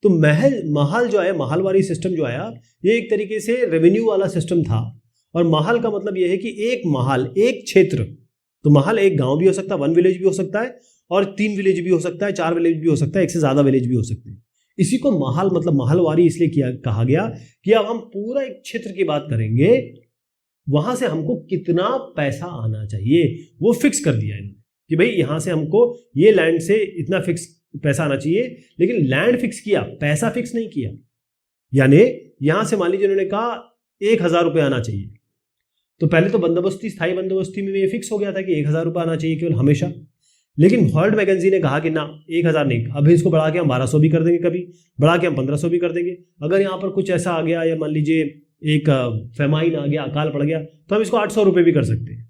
तो महल जो है, महलवारी सिस्टम जो आया, ये एक तरीके से रेवेन्यू वाला सिस्टम था। और महल का मतलब ये है कि एक महल, एक क्षेत्र, तो महल एक गांव भी हो सकता है, 1 विलेज भी हो सकता है, और 3 विलेज भी हो सकता है, 4 विलेज भी हो सकता है, एक से ज्यादा विलेज भी हो सकते हैं। इसी को महल मतलब महलवारी इसलिए कहा गया कि अब हम पूरा एक क्षेत्र की बात करेंगे, वहां से हमको कितना पैसा आना चाहिए वो फिक्स कर दिया इन्होंने कि भाई यहां से हमको ये लैंड से इतना फिक्स पैसा आना चाहिए। लेकिन लैंड फिक्स किया, पैसा फिक्स नहीं किया। यानी यहां से मान लीजिए इन्होंने कहा 1,000 रुपये आना चाहिए, तो पहले तो बंदोबस्ती, स्थायी बंदोबस्ती में ये फिक्स हो गया था कि 1,000 रुपये आना चाहिए केवल हमेशा। लेकिन वर्ल्ड मैगजीन ने कहा कि ना, 1,000 नहीं, अभी इसको बढ़ा के हम 1,200 भी कर देंगे, कभी बढ़ा के हम 1,500 भी कर देंगे। अगर यहाँ पर कुछ ऐसा आ गया, या मान लीजिए एक फेमाइन आ गया, अकाल पड़ गया, तो हम इसको 800 रुपये भी कर सकते हैं।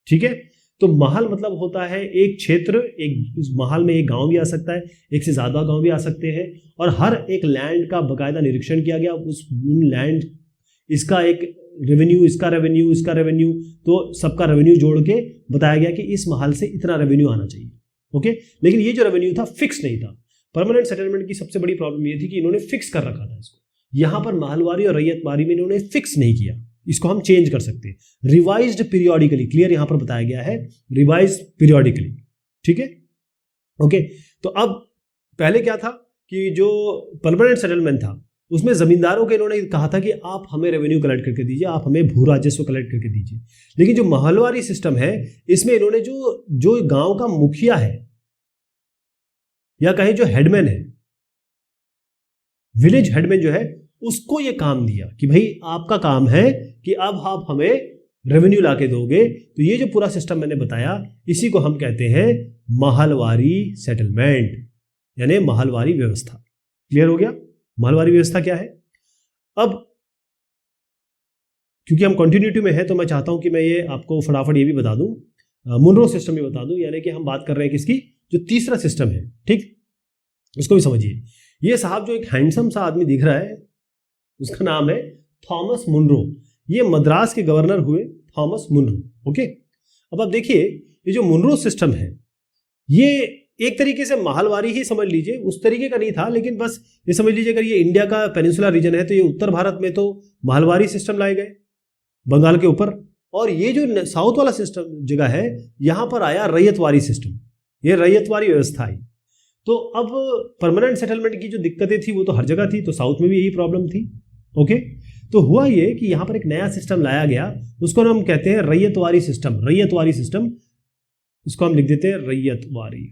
ठीक है, तो महल मतलब होता है एक क्षेत्र, एक उस महल में एक गांव भी आ सकता है, एक से ज्यादा गांव भी आ सकते हैं, और हर एक लैंड का बकायदा निरीक्षण किया गया, उस लैंड, इसका एक रेवेन्यू, इसका रेवेन्यू, इसका रेवेन्यू, तो सबका रेवेन्यू जोड़ के बताया गया कि इस महल से इतना रेवेन्यू आना चाहिए। ओके, लेकिन ये जो रेवेन्यू था फिक्स नहीं था। परमानेंट सेटलमेंट की सबसे बड़ी प्रॉब्लम ये थी कि इन्होंने फिक्स कर रखा था इसको। यहां पर महलवारी और रैयतवारी में इन्होंने फिक्स नहीं किया, इसको हम चेंज कर सकते हैं, रिवाइज्ड पीरियोडिकली, क्लियर यहां पर बताया गया है, रिवाइज पीरियोडिकली। ठीक है, ओके। तो अब पहले क्या था कि जो परमानेंट सेटलमेंट था उसमें जमींदारों के इन्होंने कहा था कि आप हमें रेवेन्यू कलेक्ट करके दीजिए, आप हमें भू राजस्व कलेक्ट करके दीजिए। लेकिन जो महलवारी सिस्टम है, इसमें इन्होंने जो गांव का मुखिया है, या कहें जो हेडमैन है, विलेज हेडमैन जो है, उसको ये काम दिया कि भाई आपका काम है कि अब आप हमें रेवेन्यू लाके दोगे। तो ये जो पूरा सिस्टम मैंने बताया, इसी को हम कहते हैं महलवारी सेटलमेंट, यानी महलवारी व्यवस्था। क्लियर हो गया महलवारी व्यवस्था क्या है? अब क्योंकि हम कंटिन्यूटी में है, तो मैं चाहता हूं कि मैं ये आपको फटाफट ये भी बता दूं, मुनरो सिस्टम भी बता दूं, यानी कि हम बात कर रहे हैं किसकी, जो तीसरा सिस्टम है। ठीक, उसको भी समझिए। ये साहब जो एक हैंडसम सा आदमी दिख रहा है, उसका नाम है थॉमस मुनरो। ये मद्रास के गवर्नर हुए, थॉमस मुनरो। ओके, अब आप देखिए, ये जो मुनरो सिस्टम है, ये एक तरीके से महलवारी ही समझ लीजिए, उस तरीके का नहीं था, लेकिन बस ये समझ लीजिए अगर ये इंडिया का पेनिनसुला रीजन है, तो ये उत्तर भारत में तो महलवारी सिस्टम लाए गए बंगाल के ऊपर, और ये जो साउथ वाला सिस्टम जगह है, यहां पर आया रैयतवारी सिस्टम, ये रैयतवारी व्यवस्था आई। तो अब परमानेंट सेटलमेंट की जो दिक्कतें थी वो तो हर जगह थी, तो साउथ में भी यही प्रॉब्लम थी। ओके, तो हुआ ये कि यहां पर एक नया सिस्टम लाया गया, उसको हम कहते हैं रैयतवारी सिस्टम। रैयतवारी सिस्टम, इसको हम लिख देते हैं रैयतवारी।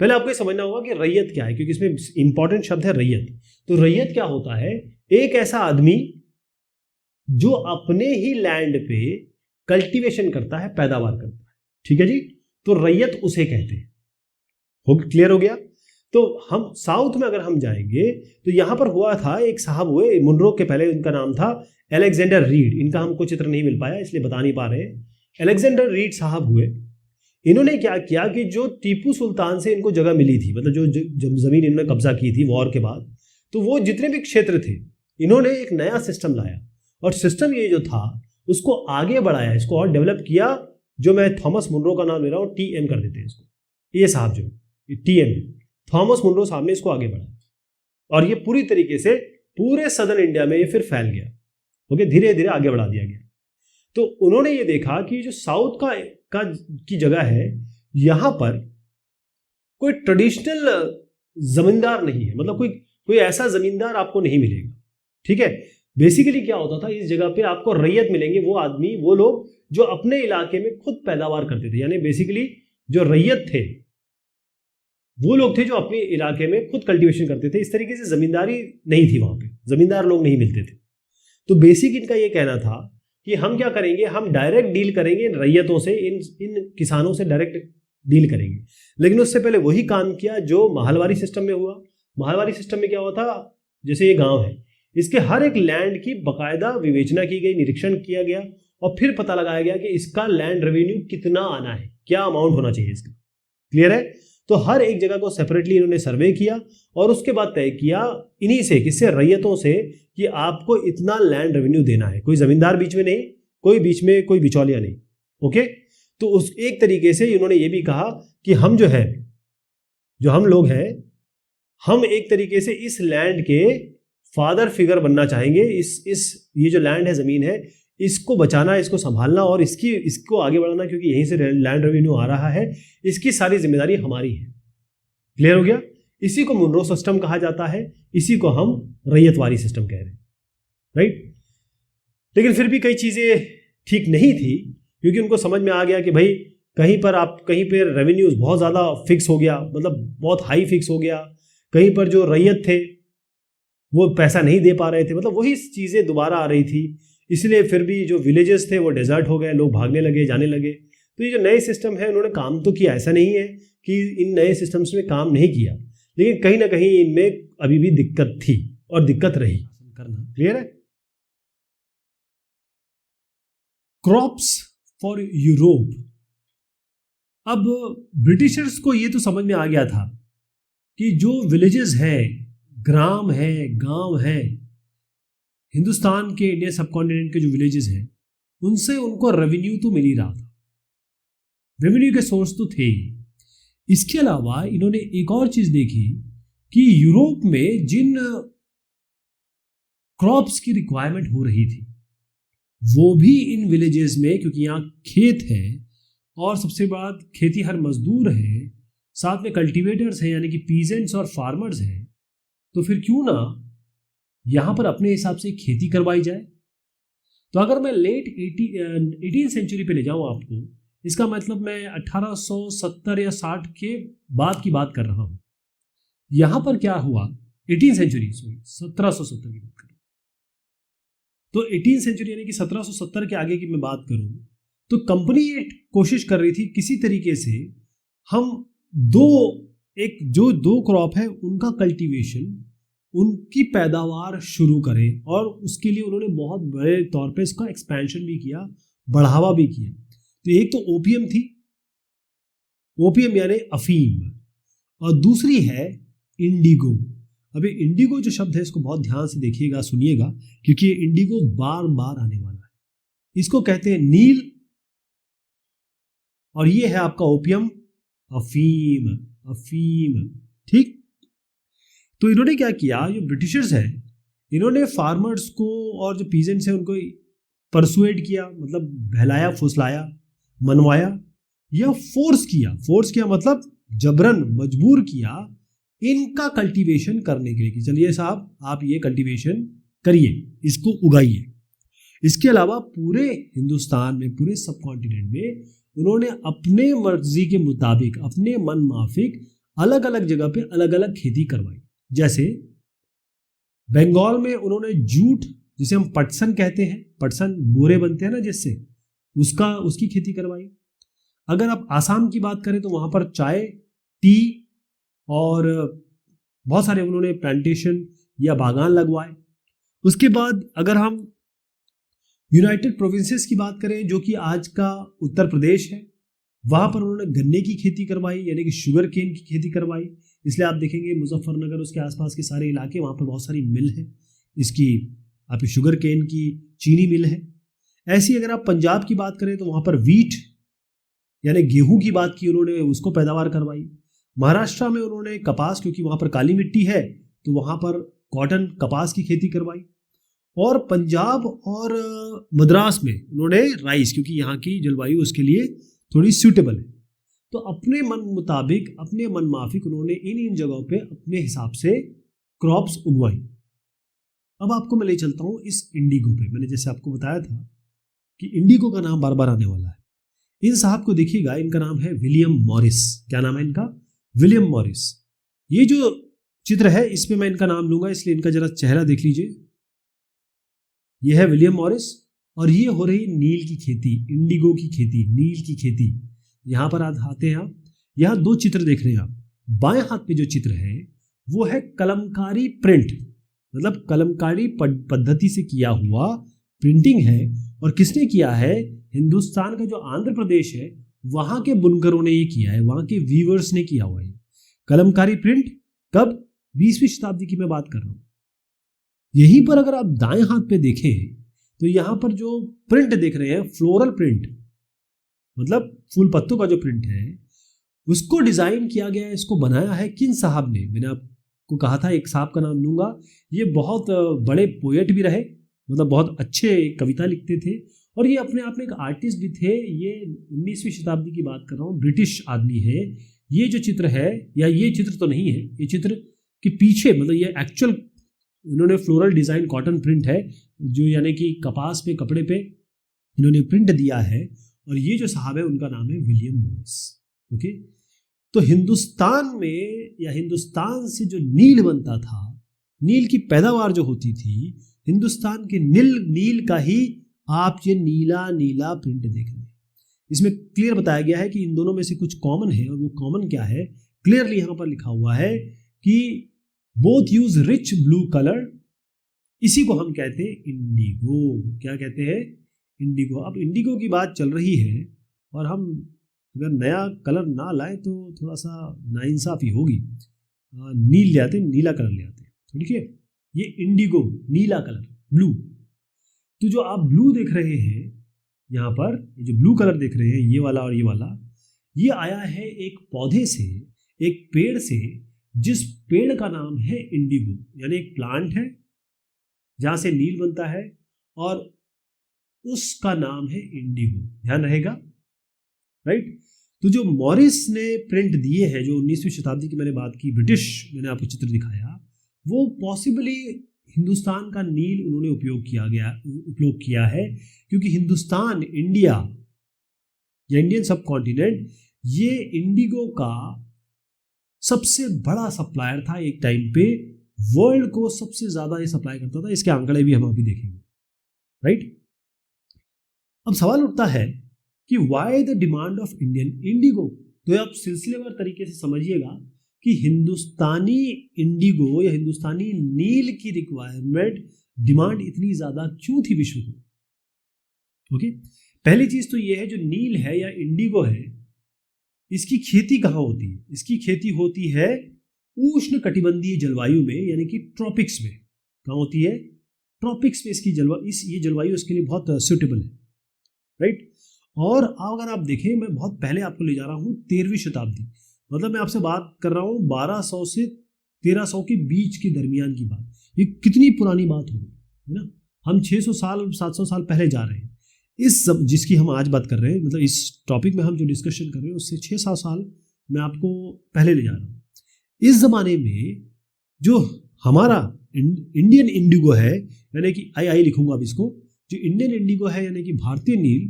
पहले आपको ये समझना होगा कि रैयत क्या है, क्योंकि इसमें इंपॉर्टेंट शब्द है रैयत। तो रैयत क्या होता है? एक ऐसा आदमी जो अपने ही लैंड पे कल्टीवेशन करता है, पैदावार करता है। ठीक है जी, तो रैयत उसे कहते हैं। क्लियर हो गया? तो हम साउथ में अगर हम जाएंगे, तो यहां पर हुआ था, एक साहब हुए मुनरो के, पहले उनका नाम था अलेक्जेंडर रीड। इनका हमको चित्र नहीं मिल पाया, इसलिए बता नहीं पा रहे। अलेक्जेंडर रीड साहब हुए। इन्होंने क्या किया कि जो टीपू सुल्तान से इनको जगह मिली थी, मतलब जो जमीन इन्होंने कब्जा की थी वॉर के बाद, तो वो जितने भी क्षेत्र थे, इन्होंने एक नया सिस्टम लाया, और सिस्टम ये जो था उसको आगे बढ़ाया, इसको और डेवलप किया, जो मैं थॉमस मुनरो का नाम ले रहा हूं, TM कर देते हैं इसको। ये साहब जो TM, थॉमस मुनरो साहब ने इसको आगे बढ़ाया, और ये पूरी तरीके से पूरे सदर्न इंडिया में ये फिर फैल गया। ओके, धीरे धीरे आगे बढ़ा दिया गया। तो उन्होंने ये देखा कि जो साउथ का की जगह है, यहाँ पर कोई ट्रेडिशनल जमींदार नहीं है, मतलब कोई ऐसा जमींदार आपको नहीं मिलेगा। ठीक है, बेसिकली क्या होता था, इस जगह पे आपको रैयत मिलेंगे, वो लोग जो अपने इलाके में खुद पैदावार करते थे, यानी बेसिकली जो रैयत थे वो लोग थे जो अपने इलाके में खुद कल्टीवेशन करते थे। इस तरीके से जमींदारी नहीं थी, वहां पे जमींदार लोग नहीं मिलते थे। तो बेसिक इनका ये कहना था कि हम क्या करेंगे, हम डायरेक्ट डील करेंगे इन रैयतों से, इन किसानों से डायरेक्ट डील करेंगे। लेकिन उससे पहले वही काम किया जो महलवारी सिस्टम में हुआ। महलवारी सिस्टम में क्या हुआ था, जैसे ये गांव है, इसके हर एक लैंड की बकायदा विवेचना की गई, निरीक्षण किया गया और फिर पता लगाया गया कि इसका लैंड रेवेन्यू कितना आना है, क्या अमाउंट होना चाहिए इसका। क्लियर है? तो हर एक जगह को सेपरेटली इन्होंने सर्वे किया और उसके बाद तय किया इन्हीं से, किससे, रैयतों से, कि आपको इतना लैंड रेवेन्यू देना है। कोई जमींदार बीच में नहीं, कोई बीच में कोई बिचौलिया नहीं। ओके, तो उस एक तरीके से इन्होंने ये भी कहा कि हम जो हम लोग हैं, हम एक तरीके से इस लैंड के फादर फिगर बनना चाहेंगे। ये जो लैंड है, जमीन है, इसको बचाना, इसको संभालना और इसको आगे बढ़ाना, क्योंकि यहीं से लैंड रेवेन्यू आ रहा है, इसकी सारी जिम्मेदारी हमारी है। क्लियर हो गया? इसी को मुनरो सिस्टम कहा जाता है, इसी को हम रैयतवारी सिस्टम कह रहे हैं, राइट। लेकिन फिर भी कई चीजें ठीक नहीं थी, क्योंकि उनको समझ में आ गया कि भाई कहीं पर रेवेन्यूज बहुत ज्यादा फिक्स हो गया, मतलब बहुत हाई फिक्स हो गया, कहीं पर जो रैयत थे वो पैसा नहीं दे पा रहे थे, मतलब वही चीजें दोबारा आ रही थी। इसलिए फिर भी जो विलेजेस थे वो डेजर्ट हो गए, लोग भागने लगे, जाने लगे। तो ये जो नए सिस्टम है, उन्होंने काम तो किया, ऐसा नहीं है कि इन नए सिस्टम्स में काम नहीं किया, लेकिन कहीं ना कहीं इनमें अभी भी दिक्कत थी और दिक्कत रही करना। क्लियर है? Crops for Europe. अब ब्रिटिशर्स को ये तो समझ में आ गया था कि जो विलेजेस है, ग्राम है, गांव है, हिंदुस्तान के, इंडिया सब कॉन्टिनेंट के जो विलेजेस हैं, उनसे उनको रेवेन्यू तो मिल ही रहा था, रेवेन्यू के सोर्स तो थे। इसके अलावा इन्होंने एक और चीज देखी कि यूरोप में जिन क्रॉप्स की रिक्वायरमेंट हो रही थी वो भी इन विलेजेस में, क्योंकि यहाँ खेत है और सबसे बाद खेती हर मजदूर है, साथ में कल्टीवेटर्स हैं यानी कि पीजेंट्स और फार्मर्स हैं, तो फिर क्यों ना यहां पर अपने हिसाब से खेती करवाई जाए। तो अगर मैं लेट 18th सेंचुरी पे ले जाऊं आपको, इसका मतलब मैं 1870 या 60 के बाद की बात कर रहा हूं। यहां पर क्या हुआ, 18th सेंचुरी, सॉरी 1770 की बात कर रहा हूं। तो 18th सेंचुरी यानी कि 1770 के आगे की मैं बात करूं, तो कंपनी ये कोशिश कर रही थी किसी तरीके से हम दो क्रॉप है उनका कल्टीवेशन, उनकी पैदावार शुरू करें, और उसके लिए उन्होंने बहुत बड़े तौर पे इसका एक्सपेंशन भी किया, बढ़ावा भी किया। तो एक तो ओपीएम थी, ओपीएम यानी अफीम, और दूसरी है इंडिगो। अभी इंडिगो जो शब्द है इसको बहुत ध्यान से देखिएगा, सुनिएगा, क्योंकि इंडिगो बार बार आने वाला है। इसको कहते हैं नील, और ये है आपका ओपीएम, अफीम, अफीम। ठीक, तो इन्होंने क्या किया, जो ब्रिटिशर्स है, इन्होंने फार्मर्स को और जो पीजेंट्स हैं उनको परसुएड किया, मतलब बहलाया, फुसलाया, मनवाया या फोर्स किया मतलब जबरन मजबूर किया इनका कल्टीवेशन करने के लिए कि चलिए साहब आप ये कल्टीवेशन करिए, इसको उगाइए। इसके अलावा पूरे हिंदुस्तान में, पूरे सब कॉन्टिनेंट में उन्होंने अपने मर्जी के मुताबिक, अपने मन माफिक अलग अलग जगह पे अलग अलग खेती करवाई। जैसे बंगाल में उन्होंने जूट, जिसे हम पटसन कहते हैं, पटसन बोरे बनते हैं ना जिससे, उसकी खेती करवाई। अगर आप आसाम की बात करें तो वहां पर चाय, टी और बहुत सारे उन्होंने प्लांटेशन या बागान लगवाए। उसके बाद अगर हम यूनाइटेड प्रोविंसेस की बात करें, जो कि आज का उत्तर प्रदेश है, वहां पर उन्होंने गन्ने की खेती करवाई, यानी कि शुगर केन की खेती करवाई। इसलिए आप देखेंगे मुजफ्फरनगर, उसके आसपास के सारे इलाके, वहां पर बहुत सारी मिल है इसकी, आपकी शुगर केन की, चीनी मिल है। ऐसी अगर आप पंजाब की बात करें तो वहां पर वीट यानी गेहूं की बात की, उन्होंने उसको पैदावार करवाई। महाराष्ट्र में उन्होंने कपास, क्योंकि वहां पर काली मिट्टी है तो वहां पर कॉटन, कपास की खेती करवाई। और पंजाब और मद्रास में उन्होंने राइस, क्योंकि यहाँ की जलवायु उसके लिए थोड़ी सूटेबल है। तो अपने मन मुताबिक, अपने मन माफिक उन्होंने इन जगहों पे अपने हिसाब से क्रॉप्स उगवाई। अब आपको मैं ले चलता हूँ इस इंडिगो पे। मैंने जैसे आपको बताया था कि इंडिगो का नाम बार बार आने वाला है। इन साहब को देखिएगा, इनका नाम है विलियम मॉरिस। क्या नाम है इनका? William Morris. ये जो चित्र है इसमें मैं इनका नाम लूंगा, इसलिए इनका जरा चेहरा देख लीजिए। ये है विलियम मॉरिस और ये हो रही नील की खेती, इंडिगो की खेती, नील की खेती। यहां पर आते हैं आप, यहां दो चित्र देख रहे हैं आप। बाएं हाथ पे जो चित्र है वो है कलमकारी प्रिंट, मतलब कलमकारी पद्धति से किया हुआ प्रिंटिंग है। और किसने किया है? हिंदुस्तान का जो आंध्र प्रदेश है वहां के बुनकरों ने ये किया है, वहां के वीवर्स ने किया हुआ है कलमकारी प्रिंट। कब? 20वीं शताब्दी की मैं बात कर रहा हूं। यहीं पर अगर आप दाएं हाथ पे देखें तो यहां पर जो प्रिंट देख रहे हैं, फ्लोरल प्रिंट, मतलब फूल पत्तों का जो प्रिंट है, उसको डिजाइन किया गया है, इसको बनाया है किन साहब ने? मैंने आपको कहा था एक साहब का नाम लूंगा। ये बहुत बड़े पोएट भी रहे, मतलब बहुत अच्छे कविता लिखते थे और ये अपने आप में एक आर्टिस्ट भी थे। ये 19वीं शताब्दी की बात कर रहा हूँ, ब्रिटिश आदमी है। ये जो चित्र है, या ये चित्र तो नहीं है, ये चित्र के पीछे मतलब ये एक्चुअल इन्होंने फ्लोरल डिजाइन कॉटन प्रिंट है, जो यानी कि कपास पे, कपड़े पे इन्होंने प्रिंट दिया है। और ये जो साहब है उनका नाम है विलियम मॉरिस। ओके, तो हिंदुस्तान में या हिंदुस्तान से जो नील बनता था, नील की पैदावार जो होती थी, हिंदुस्तान के नील का ही आप ये नीला नीला प्रिंट देख रहे हैं। इसमें क्लियर बताया गया है कि इन दोनों में से कुछ कॉमन है, और वो कॉमन क्या है? क्लियरली यहां पर लिखा हुआ है कि both use rich blue colour. इसी को हम कहते हैं इंडिगो। क्या कहते हैं? इंडिगो। अब इंडिगो की बात चल रही है और हम अगर नया कलर ना लाए तो थोड़ा सा नाइंसाफी होगी। नील ले आते, नीला कलर ले आते, ठीक है। ये इंडिगो, नीला कलर, ब्लू। तो जो आप ब्लू देख रहे हैं यहाँ पर, जो ब्लू कलर देख रहे हैं, ये वाला और ये वाला, ये आया है एक पौधे से, एक पेड़ से, जिस पेड़ का नाम है इंडिगो। यानी एक प्लांट है जहां से नील बनता है और उसका नाम है इंडिगो। ध्यान रहेगा, राइट। तो जो मॉरिस ने प्रिंट दिए हैं, जो 19वीं शताब्दी की मैंने बात की, ब्रिटिश, मैंने आपको चित्र दिखाया, वो पॉसिबली हिंदुस्तान का नील उन्होंने उपयोग किया है, क्योंकि हिंदुस्तान, इंडिया या इंडियन सब कॉन्टिनेंट, ये इंडिगो का सबसे बड़ा सप्लायर था एक टाइम पे। वर्ल्ड को सबसे ज्यादा ये सप्लाई करता था। इसके आंकड़े भी हम अभी देखेंगे, राइट। अब सवाल उठता है कि why the demand of Indian Indigo. तो आप सिलसिलेवार तरीके से समझिएगा कि हिंदुस्तानी इंडिगो या हिंदुस्तानी नील की रिक्वायरमेंट, डिमांड इतनी ज्यादा क्यों थी विश्व में। ओके, पहली चीज तो ये है, जो नील है या इंडिगो है, इसकी खेती कहाँ होती है? इसकी खेती होती है उष्ण कटिबंधीय जलवायु में, यानी कि ट्रॉपिक्स में। कहाँ होती है? ट्रॉपिक्स में इसकी ये जलवायु इसके लिए बहुत सूटेबल है, राइट। और अगर आप देखें, मैं बहुत पहले आपको ले जा रहा हूँ 13वीं शताब्दी, मतलब मैं आपसे बात कर रहा हूँ 1200 से 1300 के बीच के दरमियान की बात। ये कितनी पुरानी बात हो गई है ना। हम 600 साल 700 साल पहले जा रहे हैं। इस जिसकी हम आज बात कर रहे हैं, मतलब इस टॉपिक में हम जो डिस्कशन कर रहे हैं, उससे 600 साल मैं आपको पहले ले जा रहा हूँ। इस जमाने में जो हमारा इंडियन इंडिगो है, यानी कि आई लिखूंगा अब इसको, जो इंडियन इंडिगो है यानी कि भारतीय नील,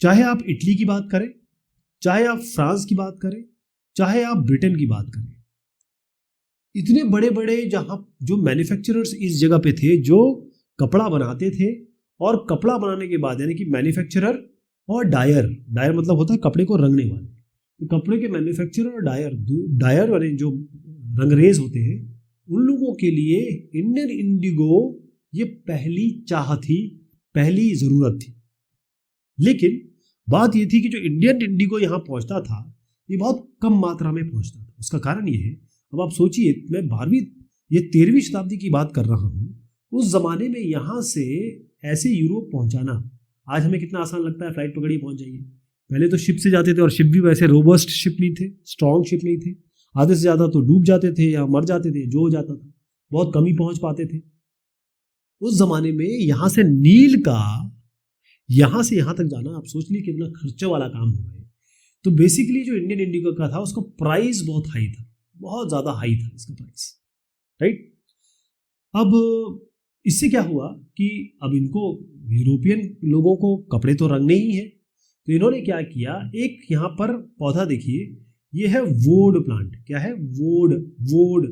चाहे आप इटली की बात करें, चाहे आप फ्रांस की बात करें, चाहे आप ब्रिटेन की बात करें, इतने बड़े बड़े जहां जो मैन्युफैक्चरर्स इस जगह पे थे, जो कपड़ा बनाते थे, और कपड़ा बनाने के बाद यानी कि मैन्युफैक्चरर और डायर मतलब होता है कपड़े को रंगने वाले, तो कपड़े के मैन्युफैक्चरर और डायर वाले जो रंगरेज होते हैं, उन लोगों के लिए इंडियन इंडिगो ये पहली चाह थी, पहली जरूरत थी। लेकिन बात ये थी कि जो इंडियन इंडिगो यहाँ पहुंचता था, ये बहुत कम मात्रा में पहुंचता था। उसका कारण ये है, अब आप सोचिए, मैं 13वीं शताब्दी की बात कर रहा हूँ। उस जमाने में यहाँ से ऐसे यूरोप पहुंचाना आज हमें कितना आसान लगता है, फ्लाइट पकड़िए पहुंच जाइए। पहले तो शिप से जाते थे, और शिप भी वैसे रोबस्ट शिप नहीं थे, स्ट्रॉन्ग शिप नहीं थे। आधे से ज्यादा तो डूब जाते थे या मर जाते थे, जो हो जाता था, बहुत कम ही पहुंच पाते थे। उस जमाने में यहाँ से नील का यहाँ से यहाँ तक जाना आप सोच लीजिए कितना खर्चे वाला काम होगा ये। तो बेसिकली जो इंडियन इंडिगो का था उसका प्राइस बहुत हाई था, बहुत ज़्यादा हाई था इसका प्राइस, राइट। अब इससे क्या हुआ कि अब इनको यूरोपियन लोगों को कपड़े तो रंगने ही है, तो इन्होंने क्या किया, एक यहाँ पर पौधा देखिए, ये है वोड प्लांट। क्या है? वोड।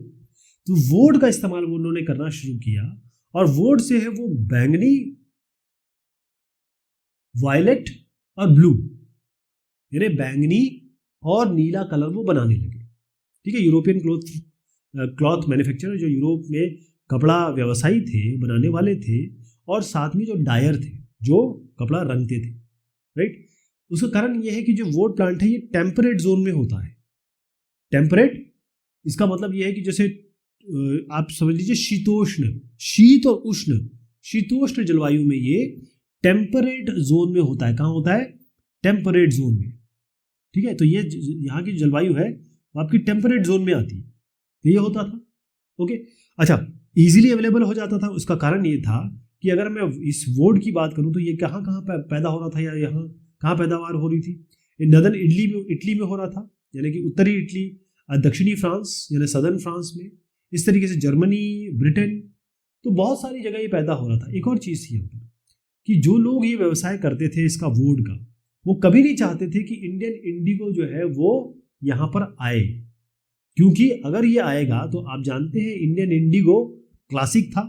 तो वोड का इस्तेमाल उन्होंने करना शुरू किया, और वोड से है वो बैंगनी, वायलेट और ब्लू, यानी बैंगनी और नीला कलर वो बनाने लगे। ठीक है, यूरोपियन क्लॉथ मैन्युफैक्चरर, जो यूरोप में कपड़ा व्यवसायी थे, बनाने वाले थे, और साथ में जो डायर थे जो कपड़ा रंगते थे, राइट। उसका कारण यह है कि जो वोड प्लांट है ये टेम्परेट जोन में होता है। टेम्परेट, इसका मतलब यह है कि जैसे आप समझ लीजिए शीतोष्ण, शीत और उष्ण, शीतोष्ण जलवायु में ये टेम्परेट जोन में होता है। कहाँ होता है? टेम्परेट जोन में। ठीक है, तो ये यहाँ की जलवायु है वो आपकी टेम्परेट जोन में आती है, तो ये होता था। ओके, अच्छा, इजीली अवेलेबल हो जाता था। उसका कारण ये था कि अगर मैं इस वोड की बात करूँ तो ये कहाँ कहाँ पैदा हो रहा था, या यहाँ कहाँ पैदावार हो रही थी? नदर्न इटली में हो रहा था, यानी कि उत्तरी इटली, दक्षिणी फ्रांस यानी सदर्न फ्रांस में, इस तरीके से जर्मनी, ब्रिटेन, तो बहुत सारी जगह ये पैदा हो रहा था। एक और चीज़ थी यहाँ पर कि जो लोग ये व्यवसाय करते थे इसका वोड का, वो कभी नहीं चाहते थे कि इंडियन इंडिगो जो है वो यहाँ पर आए, क्योंकि अगर ये आएगा तो आप जानते हैं इंडियन इंडिगो क्लासिक था,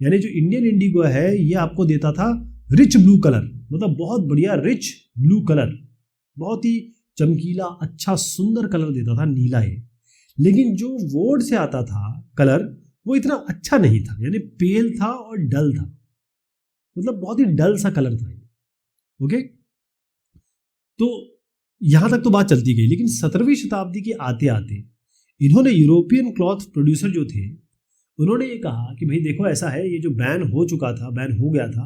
यानी जो इंडियन इंडिगो है ये आपको देता था रिच ब्लू कलर, मतलब बहुत बढ़िया रिच ब्लू कलर, बहुत ही चमकीला अच्छा सुंदर कलर देता था, नीला है। लेकिन जो वोड से आता था कलर वो इतना अच्छा नहीं था, यानी पेल था और डल था, मतलब बहुत ही डल सा कलर था ये। ओके, तो यहां तक तो बात चलती गई, लेकिन 17वीं शताब्दी के आते आते इन्होंने यूरोपियन क्लॉथ प्रोड्यूसर जो थे उन्होंने ये कहा कि भाई देखो ऐसा है, ये जो बैन हो चुका था, बैन हो गया था,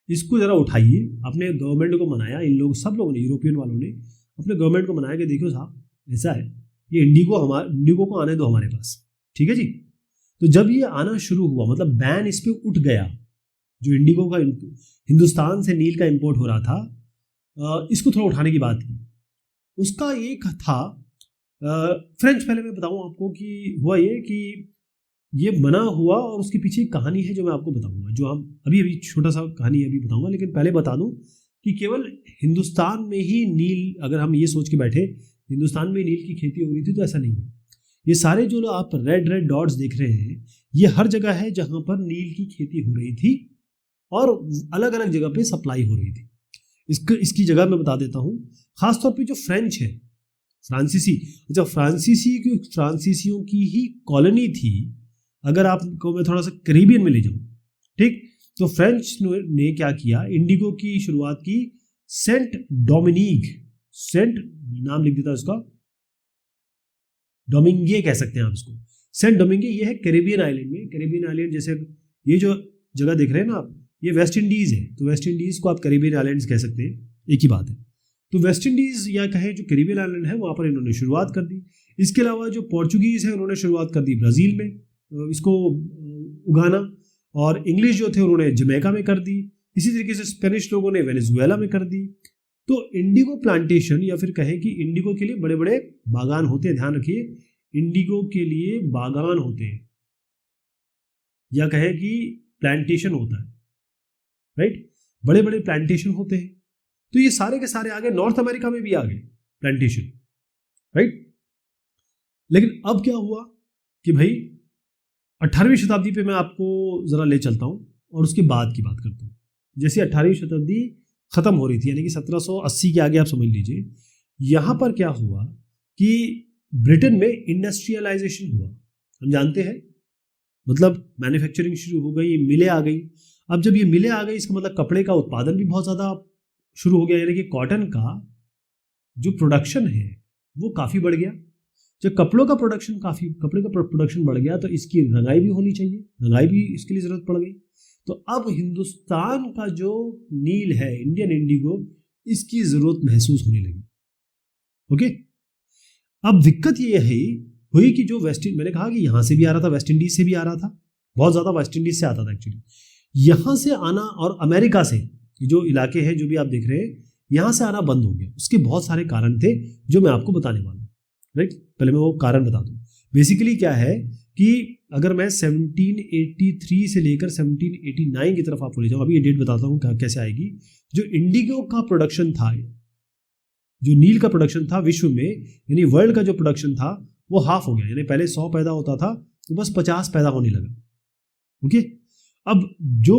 इसको जरा उठाइए। अपने गवर्नमेंट को मनाया, इन लोग सब लोगों ने, यूरोपियन वालों ने अपने गवर्नमेंट को मनाया कि देखो साहब ऐसा है, ये इंडिगो को आने दो हमारे पास। ठीक है जी। तो जब ये आना शुरू हुआ, मतलब बैन इस पे उठ गया, जो इंडिगो का हिंदुस्तान से नील का इंपोर्ट हो रहा था, इसको थोड़ा उठाने की बात की। उसका एक था फ्रेंच, पहले मैं बताऊं आपको कि हुआ ये कि ये बना हुआ, और उसके पीछे एक कहानी है जो मैं आपको बताऊंगा, जो हम अभी छोटा सा कहानी अभी बताऊंगा, लेकिन पहले बता दूं कि केवल हिंदुस्तान में ही नील, अगर हम ये सोच के बैठे हिंदुस्तान में नील की खेती हो रही थी, तो ऐसा नहीं है। ये सारे जो आप रेड डॉट्स देख रहे हैं, ये हर जगह है जहां पर नील की खेती हो रही थी और अलग अलग जगह पे सप्लाई हो रही थी। इसकी जगह मैं बता देता हूँ, खासतौर पे जो फ्रेंच है, फ्रांसीसी, जब फ्रांसीसियों की ही कॉलोनी थी। अगर आपको मैं थोड़ा सा कैरिबियन में ले जाऊँ, ठीक, तो फ्रेंच ने क्या किया, इंडिगो की शुरुआत की सेंट डोमिनिक, सेंट नाम लिख देता उसका, डोमिंगे कह सकते हैं आप इसको, सेंट डोमिंगे। ये है कैरिबियन आइलैंड में, कैरिबियन आइलैंड जैसे ये जो जगह देख रहे हैं ना आप, ये वेस्ट इंडीज है, तो वेस्ट इंडीज को आप कैरिबियन आइलैंड्स कह सकते हैं, एक ही बात है। तो वेस्ट इंडीज या कहें जो कैरिबियन आइलैंड है वहाँ पर इन्होंने शुरुआत कर दी। इसके अलावा जो पोर्चुगीज है उन्होंने शुरुआत कर दी ब्राज़ील में इसको उगाना, और इंग्लिश जो थे उन्होंने जमैका में कर दी। इसी तरीके से स्पेनिश लोगों ने वेनेजुएला में कर दी। तो इंडिगो प्लांटेशन, या फिर कहें कि इंडिगो के लिए बड़े बड़े बागान होते हैं, ध्यान रखिए, इंडिगो के लिए बागान होते हैं, या कहें कि प्लांटेशन होता है, राइट, बड़े बड़े प्लांटेशन होते हैं। तो ये सारे के सारे आ गए, नॉर्थ अमेरिका में भी आ गए प्लांटेशन, राइट। लेकिन अब क्या हुआ कि भाई 18वीं शताब्दी पे मैं आपको जरा ले चलता हूं और उसके बाद की बात करता हूं। जैसे 18वीं शताब्दी खत्म हो रही थी, यानी कि 1780 के आगे आप समझ लीजिए, यहां पर क्या हुआ कि ब्रिटेन में इंडस्ट्रियलाइजेशन हुआ। हम जानते हैं, मतलब मैन्युफैक्चरिंग शुरू हो गई, मिलें आ गई। अब जब ये मिलें आ गई, इसका मतलब कपड़े का उत्पादन भी बहुत ज़्यादा शुरू हो गया, यानी कि कॉटन का जो प्रोडक्शन है वो काफ़ी बढ़ गया। जब कपड़े का प्रोडक्शन बढ़ गया तो इसकी रंगाई भी होनी चाहिए, रंगाई भी इसके लिए ज़रूरत पड़ गई। तो अब हिंदुस्तान का जो नील है, इंडियन इंडिगो, इसकी ज़रूरत महसूस होने लगी। ओके, अब दिक्कत ये हुई कि जो मैंने कहा कि यहाँ से भी आ रहा था, वेस्ट इंडीज से भी आ रहा था, बहुत ज़्यादा वेस्ट इंडीज से आता था एक्चुअली, यहाँ से आना, और अमेरिका से, ये जो इलाके हैं जो भी आप देख रहे हैं, यहाँ से आना बंद हो गया। उसके बहुत सारे कारण थे जो मैं आपको बताने वाला हूँ, राइट। पहले मैं वो कारण बता दूँ। बेसिकली क्या है कि अगर मैं 1783 से लेकर 1789 की तरफ आपको ले जाऊँ, अभी ये डेट बताता हूँ कैसे आएगी। जो इंडिगो का प्रोडक्शन था, जो नील का प्रोडक्शन था विश्व में, यानी वर्ल्ड का जो प्रोडक्शन था वो हाफ हो गया। यानी पहले 100 पैदा होता था तो बस 50 पैदा होने लगा। ओके, अब जो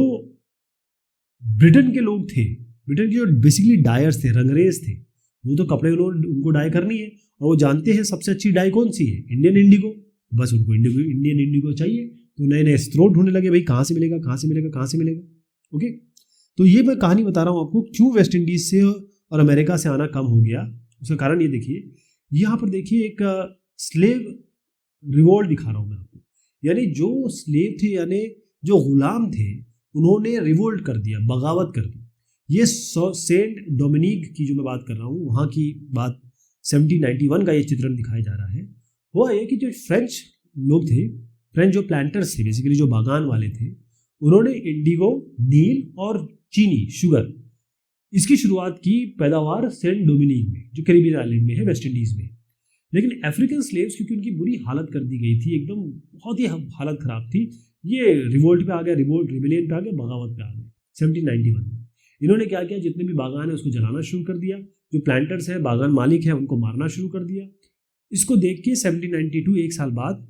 ब्रिटेन के लोग थे, ब्रिटेन के जो बेसिकली डायर्स थे, रंगरेज थे, वो तो कपड़े उनको डाई करनी है और वो जानते हैं सबसे अच्छी डाई कौन सी है, इंडियन इंडिगो। बस उनको इंडियन इंडिगो चाहिए, तो नए नए स्रोत ढूंढने लगे, भाई कहाँ से मिलेगा, कहाँ से मिलेगा, कहाँ से मिलेगा। ओके, तो ये मैं कहानी बता रहा हूँ आपको क्यों वेस्ट इंडीज से और अमेरिका से आना कम हो गया। उसका कारण ये देखिए, यहाँ पर देखिए एक स्लेव रिवोल्ट दिखा रहा हूँ मैं आपको। यानी जो स्लेव थे, यानी जो गुलाम थे, उन्होंने रिवोल्ट कर दिया, बगावत कर दी। ये सेंट डोमिनिक की जो मैं बात कर रहा हूँ, वहाँ की बात 1791 का ये चित्रण दिखाया जा रहा है। हुआ ये कि जो फ्रेंच लोग थे, फ्रेंच जो प्लांटर्स थे, बेसिकली जो बागान वाले थे, उन्होंने इंडिगो, नील और चीनी, शुगर, इसकी शुरुआत की पैदावार सेंट डोमिनिक में, जो कैरिबियन आइलैंड में है, वेस्ट इंडीज में। लेकिन अफ्रीकन स्लेव्स, क्योंकि उनकी बुरी हालत कर दी गई थी, एकदम बहुत ही हालत खराब थी, ये रिवोल्ट पे आ गया, रिबेलियन पे आ गया, बगावत पे आ गया 1791 में। इन्होंने क्या किया, जितने भी बागान है उसको जलाना शुरू कर दिया, जो प्लांटर्स है, बागान मालिक है, उनको मारना शुरू कर दिया। इसको देख के 1792, एक साल बाद,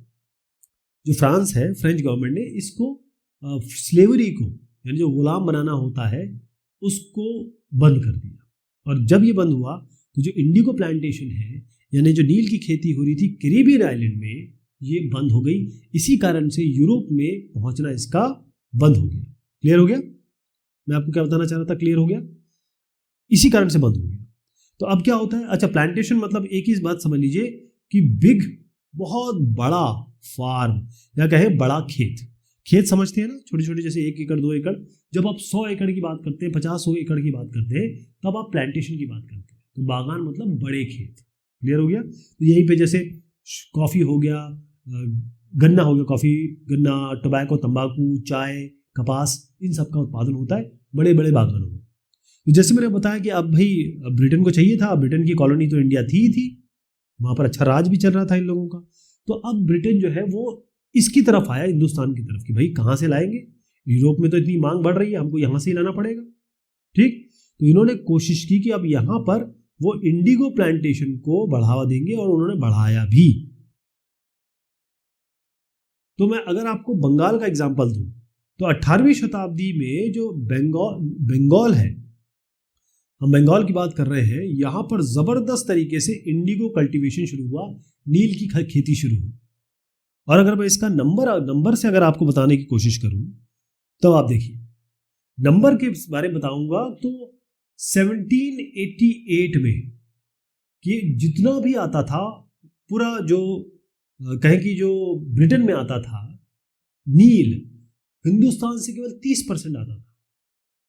जो फ्रांस है, फ्रेंच गवर्नमेंट ने इसको स्लेवरी को, यानी जो गुलाम बनाना होता है, उसको बंद कर दिया। और जब ये बंद हुआ तो जो इंडिगो प्लांटेशन है, यानी जो नील की खेती हो रही थी कैरिबियन आइलैंड में, ये बंद हो गई। इसी कारण से यूरोप में पहुंचना इसका बंद हो गया। क्लियर हो गया? मैं आपको क्या बताना चाह रहा था, क्लियर हो गया? इसी कारण से बंद हो गया। तो अब क्या होता है, अच्छा, प्लांटेशन मतलब एक ही बात समझ लीजिए कि बिग, बहुत बड़ा फार्म, या कहे बड़ा खेत। खेत समझते हैं ना, छोटे छोटे, जैसे 1 एकड़ 2 एकड़। जब आप 100 एकड़ की बात करते हैं, 50-100 एकड़ की बात करते हैं, तब आप प्लांटेशन की बात करते हैं। तो बागान मतलब बड़े खेत। क्लियर हो गया? तो यहीं पे जैसे कॉफ़ी हो गया, गन्ना हो गया, कॉफ़ी, गन्ना, टोबैको, तंबाकू, चाय, कपास, इन सब का उत्पादन होता है बड़े बड़े बागानों में। तो जैसे मैंने बताया कि अब भाई ब्रिटेन को चाहिए था, ब्रिटेन की कॉलोनी तो इंडिया थी ही थी, वहाँ पर अच्छा राज भी चल रहा था इन लोगों का। तो अब ब्रिटेन जो है वो इसकी तरफ आया, हिंदुस्तान की तरफ, कि भाई कहाँ से लाएंगे, यूरोप में तो इतनी मांग बढ़ रही है, हमको यहाँ से ही लाना पड़ेगा। ठीक, तो इन्होंने कोशिश की कि अब यहाँ पर वो इंडिगो प्लांटेशन को बढ़ावा देंगे, और उन्होंने बढ़ाया भी। तो मैं अगर आपको बंगाल का एग्जांपल दूं, तो 18वीं शताब्दी में जो बंगाल है, हम बंगाल की बात कर रहे हैं, यहाँ पर जबरदस्त तरीके से इंडिगो कल्टीवेशन शुरू हुआ, नील की खेती शुरू हुई। और अगर मैं इसका नंबर से अगर आपको बताने की कोशिश करूं, तो आप देखिए, नंबर के बारे में बताऊंगा तो 1788 में कि जितना भी आता था, पूरा जो कहें कि जो ब्रिटेन में आता था नील, हिंदुस्तान से केवल 30% आता था।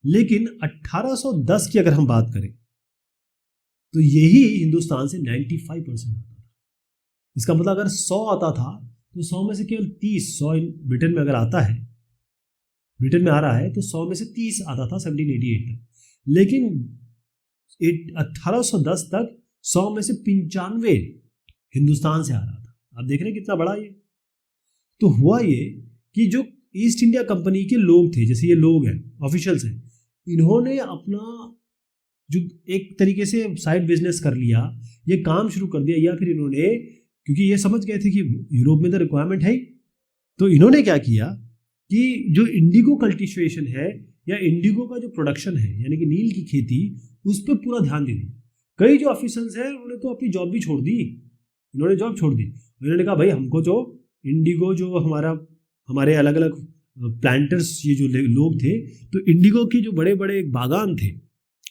लेकिन 1810 की अगर हम बात करें तो यही हिंदुस्तान से 95% आता था। इसका मतलब अगर 100 आता था तो 100 में से केवल 30, 100 ब्रिटेन में अगर आता है, ब्रिटेन में आ रहा है, तो 100 में से 30 आता था 1788 तक। लेकिन 1810 तक 100 में से 95 हिंदुस्तान से आ रहा था। आप देख रहे हैं कितना बड़ा ये। तो हुआ ये कि जो ईस्ट इंडिया कंपनी के लोग थे, जैसे ये लोग हैं, ऑफिशियल्स हैं, इन्होंने अपना जो एक तरीके से साइड बिजनेस कर लिया, ये काम शुरू कर दिया, या फिर इन्होंने, क्योंकि ये समझ गए थे कि यूरोप में तो रिक्वायरमेंट है, तो इन्होंने क्या किया कि जो इंडिगो कल्टीवेशन है, या इंडिगो का जो प्रोडक्शन है, यानी कि नील की खेती, उस पर पूरा ध्यान दे दिया। कई जो ऑफिसर्स हैं उन्होंने तो अपनी जॉब भी छोड़ दी, इन्होंने जॉब छोड़ दी। इन्होंने कहा भाई हमको जो इंडिगो, जो हमारे अलग अलग प्लांटर्स, ये जो लोग थे, तो इंडिगो के जो बड़े बड़े बागान थे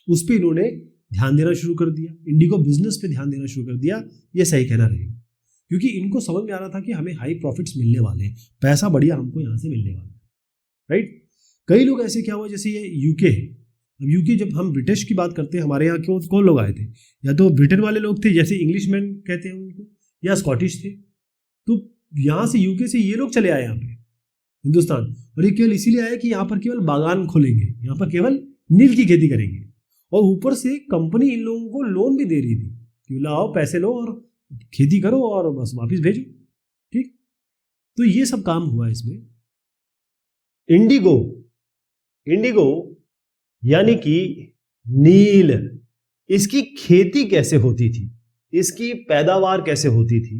उस पर इन्होंने ध्यान देना शुरू कर दिया, इंडिगो बिजनेस पे ध्यान देना शुरू कर दिया। ये सही कहना रहेगा, क्योंकि इनको समझ में आ रहा था कि हमें हाई प्रॉफिट्स मिलने वाले हैं, पैसा बढ़िया हमको यहाँ से मिलने वाला है, राइट। कई लोग ऐसे, क्या हुआ, जैसे ये यूके है। अब यूके, जब हम ब्रिटिश की बात करते हैं, हमारे यहाँ कौन लोग आए थे, या तो ब्रिटेन वाले लोग थे, जैसे इंग्लिशमैन कहते हैं उनको, या स्कॉटिश थे। तो यहाँ से, यूके से ये लोग चले आए यहाँ पे हिंदुस्तान, और ये केवल इसीलिए आए कि यहाँ पर केवल बागान खोलेंगे, यहाँ पर केवल नील की खेती करेंगे, और ऊपर से कंपनी इन लोगों को लोन भी दे रही थी कि लाओ पैसे लो और खेती करो और बस वापस भेजो। ठीक, तो ये सब काम हुआ इसमें। इंडिगो, इंडिगो यानी कि नील, इसकी खेती कैसे होती थी, इसकी पैदावार कैसे होती थी?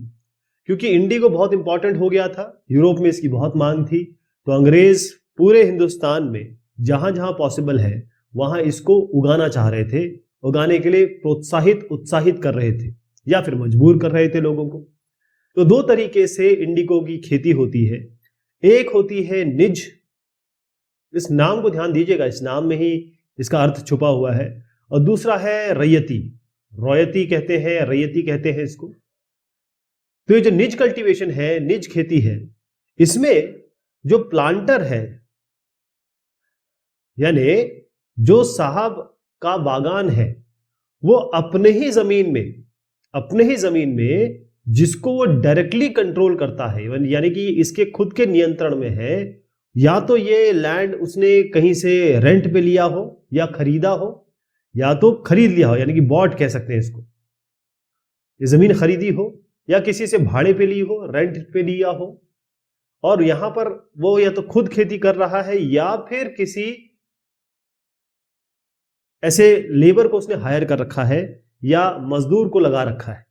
क्योंकि इंडिगो बहुत इंपॉर्टेंट हो गया था, यूरोप में इसकी बहुत मांग थी, तो अंग्रेज पूरे हिंदुस्तान में जहां जहां पॉसिबल है वहां इसको उगाना चाह रहे थे, उगाने के लिए प्रोत्साहित उत्साहित कर रहे थे या फिर मजबूर कर रहे थे लोगों को। तो दो तरीके से इंडिगो की खेती होती है। एक होती है निज, इस नाम को ध्यान दीजिएगा, इस नाम में ही इसका अर्थ छुपा हुआ है। और दूसरा है रैयती, रॉयती कहते हैं, रैयती कहते हैं इसको। तो ये जो निज कल्टीवेशन है, निज खेती है, इसमें जो प्लांटर है यानी जो साहब का बागान है, वो अपने ही जमीन में जिसको वो डायरेक्टली कंट्रोल करता है, यानी कि इसके खुद के नियंत्रण में है, या तो ये लैंड उसने कहीं से रेंट पे लिया हो या खरीदा हो, या तो खरीद लिया हो, यानी कि बॉट कह सकते हैं इसको, ये जमीन खरीदी हो या किसी से भाड़े पे ली हो, रेंट पे लिया हो, और यहां पर वो या तो खुद खेती कर रहा है या फिर किसी ऐसे लेबर को उसने हायर कर रखा है या मजदूर को लगा रखा है।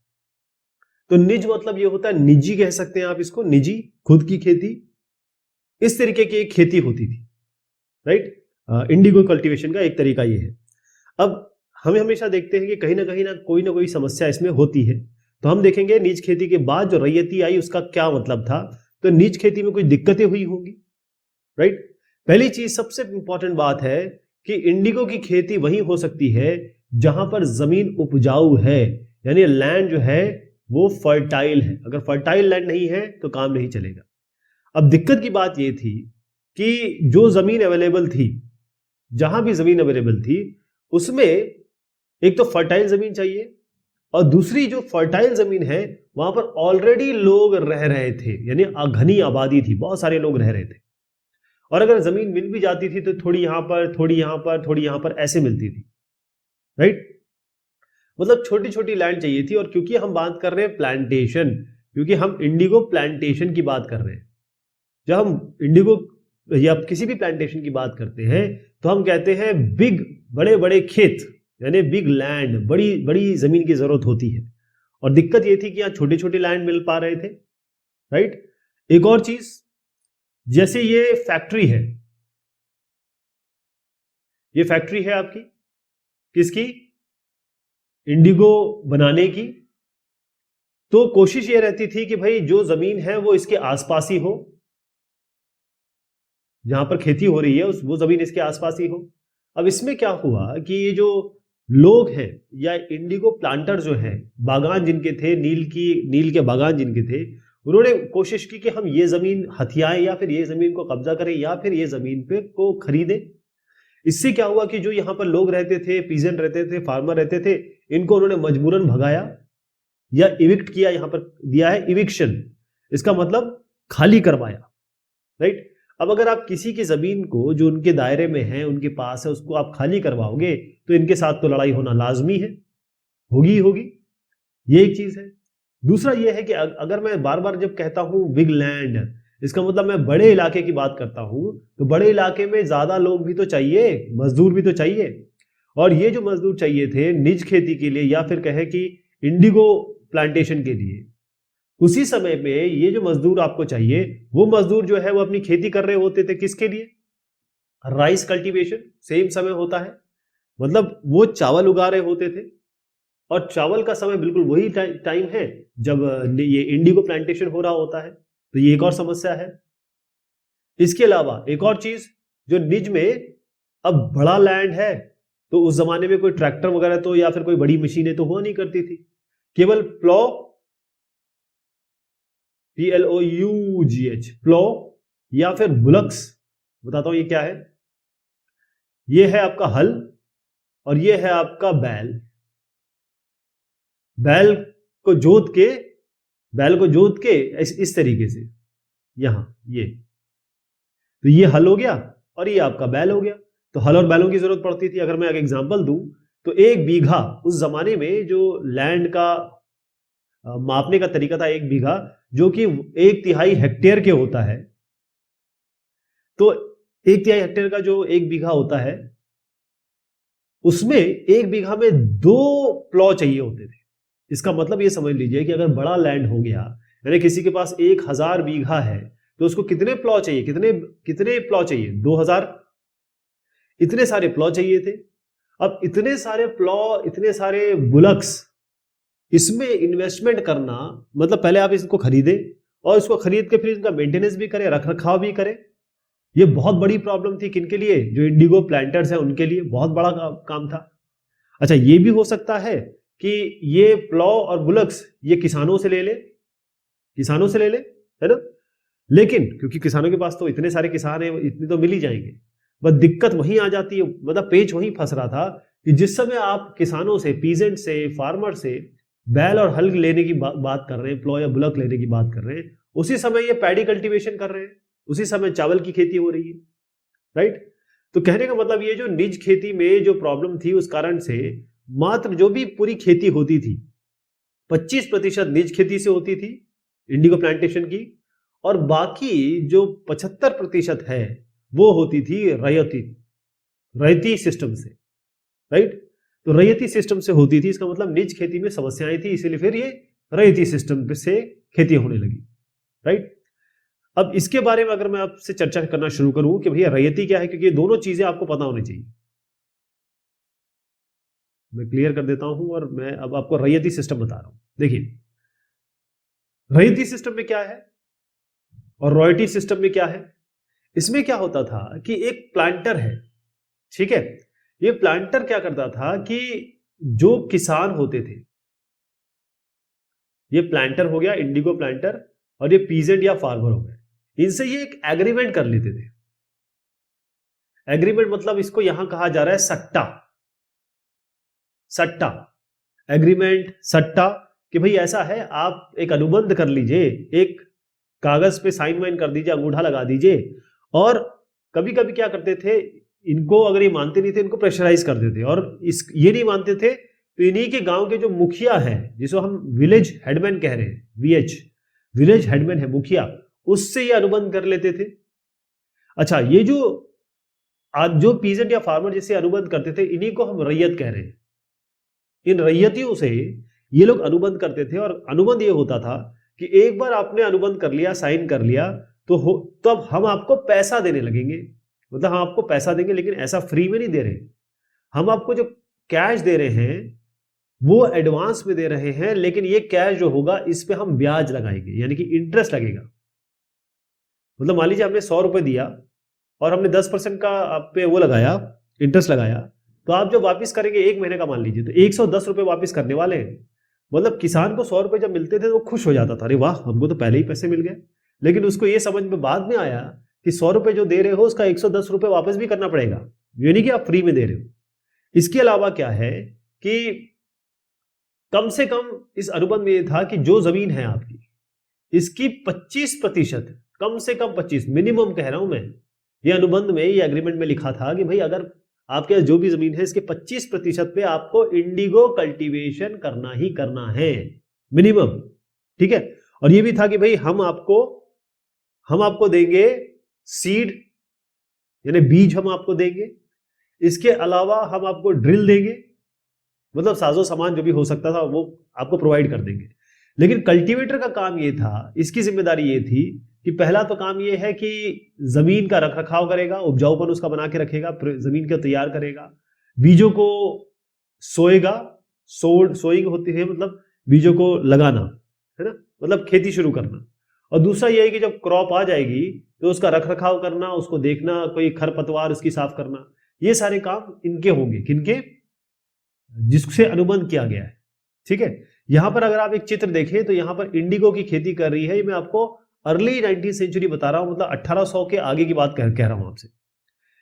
तो निज मतलब ये होता है, निजी कह सकते हैं आप इसको, निजी, खुद की खेती। इस तरीके की एक खेती होती थी, राइट। इंडिगो कल्टीवेशन का एक तरीका ये है। अब हमें हमेशा देखते हैं कि कहीं ना कोई समस्या इसमें होती है, तो हम देखेंगे निज खेती के बाद जो रैयती आई उसका क्या मतलब था। तो निज खेती में कुछ दिक्कतें हुई होंगी, राइट। पहली चीज, सबसे इंपॉर्टेंट बात है कि इंडिगो की खेती वहीं हो सकती है जहां पर जमीन उपजाऊ है, यानी लैंड जो है वो फर्टाइल है। अगर फर्टाइल लैंड नहीं है तो काम नहीं चलेगा। अब दिक्कत की बात यह थी कि जो जमीन अवेलेबल थी, जहां भी जमीन अवेलेबल थी, उसमें एक तो फर्टाइल जमीन चाहिए, और दूसरी जो फर्टाइल जमीन है वहां पर ऑलरेडी लोग रह रहे थे, यानी घनी आबादी थी, बहुत सारे लोग रह रहे थे। और अगर जमीन मिल भी जाती थी तो थोड़ी यहां पर, थोड़ी यहां पर, थोड़ी यहां पर, ऐसे मिलती थी, राइट। मतलब छोटी छोटी लैंड चाहिए थी। और क्योंकि हम बात कर रहे हैं प्लांटेशन, क्योंकि हम इंडिगो प्लांटेशन की बात कर रहे हैं, जब हम इंडिगो या किसी भी प्लांटेशन की बात करते हैं तो हम कहते हैं बिग, बड़े बड़े खेत, यानी बिग लैंड, बड़ी बड़ी जमीन की जरूरत होती है। और दिक्कत यह थी कि यहां छोटे छोटे लैंड मिल पा रहे थे, राइट। एक और चीज, जैसे ये फैक्ट्री है, ये फैक्ट्री है आपकी किसकी, इंडिगो बनाने की। तो कोशिश ये रहती थी कि भाई जो जमीन है वो इसके आसपास ही हो, जहां पर खेती हो रही है वो जमीन इसके आसपास ही हो। अब इसमें क्या हुआ कि ये जो लोग हैं या इंडिगो प्लांटर जो हैं, बागान जिनके थे, नील के बागान जिनके थे, उन्होंने कोशिश की कि हम ये जमीन हथियाएं या फिर ये जमीन को कब्जा करें या फिर ये जमीन पे को खरीदें। इससे क्या हुआ कि जो यहाँ पर लोग रहते थे, पीजेंट रहते थे, फार्मर रहते थे, इनको उन्होंने मजबूरन भगाया या इविक्ट किया। यहां पर दिया है इविक्शन, इसका मतलब खाली करवाया, राइट। अब अगर आप किसी की जमीन को जो उनके दायरे में है, उनके पास है, उसको आप खाली करवाओगे तो इनके साथ तो लड़ाई होना लाजमी है, होगी ही होगी। ये एक चीज है। दूसरा ये है कि अगर मैं बार बार जब कहता हूं बिग लैंड, इसका मतलब मैं बड़े इलाके की बात करता हूं, तो बड़े इलाके में ज्यादा लोग भी तो चाहिए, मजदूर भी तो चाहिए। और ये जो मजदूर चाहिए थे निज खेती के लिए या फिर कहे कि इंडिगो प्लांटेशन के लिए, उसी समय में ये जो मजदूर आपको चाहिए, वो मजदूर जो है वो अपनी खेती कर रहे होते थे किसके लिए, राइस कल्टीवेशन सेम समय होता है, मतलब वो चावल उगा रहे होते थे। और चावल का समय बिल्कुल वही टाइम है जब ये इंडिगो प्लांटेशन हो रहा होता है। तो ये एक और समस्या है। इसके अलावा एक और चीज, जो निज में अब बड़ा लैंड है, तो उस जमाने में कोई ट्रैक्टर वगैरह तो या फिर कोई बड़ी मशीनें तो हुआ नहीं करती थी, केवल प्लॉ, PLOUGH, प्लॉ, या फिर बुलक्स। बताता हूं ये क्या है। ये है आपका हल और ये है आपका बैल। बैल को जोत के इस तरीके से, यहां ये, तो ये हल हो गया और ये आपका बैल हो गया। तो हल और बैलों की जरूरत पड़ती थी। अगर मैं एक एग्जांपल दूं तो 1 बीघा उस जमाने में जो लैंड का मापने का तरीका था, 1 बीघा जो कि 1/3 हेक्टेयर के होता है। तो 1/3 हेक्टेयर का जो 1 बीघा होता है उसमें 1 बीघा में 2 प्लॉ चाहिए होते थे। इसका मतलब ये समझ लीजिए कि अगर बड़ा लैंड हो गया, यानी किसी के पास 1000 बीघा है, तो उसको कितने प्लॉ चाहिए, कितने कितने प्लॉ चाहिए? 2000। इतने सारे प्लॉ चाहिए थे। अब इतने सारे प्लॉ, इतने सारे बुलक्स, इसमें इन्वेस्टमेंट करना मतलब पहले आप इसको खरीदे और इसको खरीद के फिर इनका मेंटेनेंस भी करें, रख रखाव भी करें। ये बहुत बड़ी प्रॉब्लम थी। किनके लिए? जो इंडिगो प्लांटर्स हैं उनके लिए बहुत बड़ा काम था। अच्छा, ये भी हो सकता है कि ये प्लॉ और बुलक्स ये किसानों से ले ले, किसानों से ले ले, है ना। लेकिन क्योंकि किसानों के पास तो इतने सारे किसान हैं, इतने तो मिल ही जाएंगे। बस दिक्कत वहीं आ जाती है, मतलब पेच वहीं फंस रहा था कि जिस समय आप किसानों से, पीजेंट से, फार्मर से बैल और हल लेने की बात कर रहे हैं, प्लॉ या बुलक लेने की बात कर रहे हैं, उसी समय ये पैडी कल्टीवेशन कर रहे हैं, उसी समय चावल की खेती हो रही है, राइट। तो कहने का मतलब ये जो निज खेती में जो प्रॉब्लम थी उस कारण से मात्र जो भी पूरी खेती होती थी 25% निज खेती से होती थी, इंडिगो प्लांटेशन की, और बाकी जो 75% है वो होती थी रैयती सिस्टम से, राइट। तो रैयती सिस्टम से होती थी, इसका मतलब निज खेती में समस्याएं थी, इसीलिए फिर ये रैयती सिस्टम से खेती होने लगी, राइट। अब इसके बारे में अगर मैं आपसे चर्चा करना शुरू करूं कि भैया रैयती क्या है, क्योंकि ये दोनों चीजें आपको पता होनी चाहिए। मैं क्लियर कर देता हूं और मैं अब आपको रैयती सिस्टम बता रहा हूं। देखिए, रैयती सिस्टम में क्या है और रॉयल्टी सिस्टम में क्या है। इसमें क्या होता था कि एक प्लांटर है, ठीक है। ये प्लांटर क्या करता था कि जो किसान होते थे, ये प्लांटर हो गया, इंडिगो प्लांटर, और ये पीजेंट या फार्मर हो गए, इनसे ये एक एग्रीमेंट कर लेते थे। एग्रीमेंट मतलब इसको यहां कहा जा रहा है सट्टा, सट्टा एग्रीमेंट, सट्टा, कि भाई ऐसा है, आप एक अनुबंध कर लीजिए, एक कागज पे साइन वाइन कर दीजिए, अंगूठा लगा दीजिए। और कभी कभी क्या करते थे, इनको अगर ये मानते नहीं थे, इनको प्रेशराइज कर देते, और इस ये नहीं मानते थे तो इन्हीं के गांव के जो मुखिया है, जिसको हम विलेज हेडमैन कह रहे हैं, वीएच, विलेज हेडमैन है, मुखिया, उससे ये अनुबंध कर लेते थे। अच्छा, ये जो आज जो पीजेंट या फार्मर जिससे अनुबंध करते थे, इन्हीं को हम रैयत कह रहे हैं। इन रैयतियों से ये लोग अनुबंध करते थे, और अनुबंध ये होता था कि एक बार आपने अनुबंध कर लिया, साइन कर लिया, तो अब हम आपको पैसा देने लगेंगे। मतलब हम आपको पैसा देंगे, लेकिन ऐसा फ्री में नहीं दे रहे, हम आपको जो कैश दे रहे हैं वो एडवांस में दे रहे हैं, लेकिन ये कैश जो होगा इस पे हम ब्याज लगाएंगे, यानी कि इंटरेस्ट लगेगा। मतलब मान लीजिए हमने 100 रुपए दिया और हमने 10% का आप पे वो लगाया, इंटरेस्ट लगाया, तो आप जब वापस करेंगे 1 महीने का मान लीजिए, तो 110 रुपए वापस करने वाले हैं। मतलब किसान को 100 रुपए जब मिलते थे तो वो खुश हो जाता था, अरे वाह, हमको तो पहले ही पैसे मिल गए। लेकिन उसको ये समझ में बाद में आया कि 100 रुपए जो दे रहे हो उसका 110 रुपए वापस भी करना पड़ेगा, ये नहीं कि आप फ्री में दे रहे हो। इसके अलावा क्या है कि कम से कम इस अनुबंध में ये था कि जो जमीन है आपकी, इसकी 25%, कम से कम 25, मिनिमम कह रहा हूं मैं, ये अनुबंध में, ये एग्रीमेंट में लिखा था कि भाई अगर आपके जो भी जमीन है इसके 25% पे आपको इंडिगो कल्टीवेशन करना ही करना है, मिनिमम, ठीक है। और ये भी था कि भाई हम आपको देंगे सीड, यानी बीज हम आपको देंगे, इसके अलावा हम आपको ड्रिल देंगे, मतलब साजो सामान जो भी हो सकता था वो आपको प्रोवाइड कर देंगे। लेकिन कल्टीवेटर का काम ये था, इसकी जिम्मेदारी ये थी कि पहला तो काम ये है कि जमीन का रखरखाव करेगा, उपजाऊपन उसका बना के रखेगा, जमीन को तैयार करेगा, बीजों को सोएगा, सोइंग होती है मतलब बीजों को लगाना, है ना, मतलब खेती शुरू करना। और दूसरा ये है कि जब क्रॉप आ जाएगी तो उसका रखरखाव करना, उसको देखना, कोई खरपतवार उसकी साफ करना, ये सारे काम इनके होंगे। किनके? जिससे अनुबंध किया गया है, ठीक है। यहां पर अगर आप एक चित्र देखें तो यहां पर इंडिगो की खेती कर रही है, मैं आपको अर्ली 19th सेंचुरी बता रहा हूं, मतलब 1800 के आगे की बात कह रहा हूं आपसे।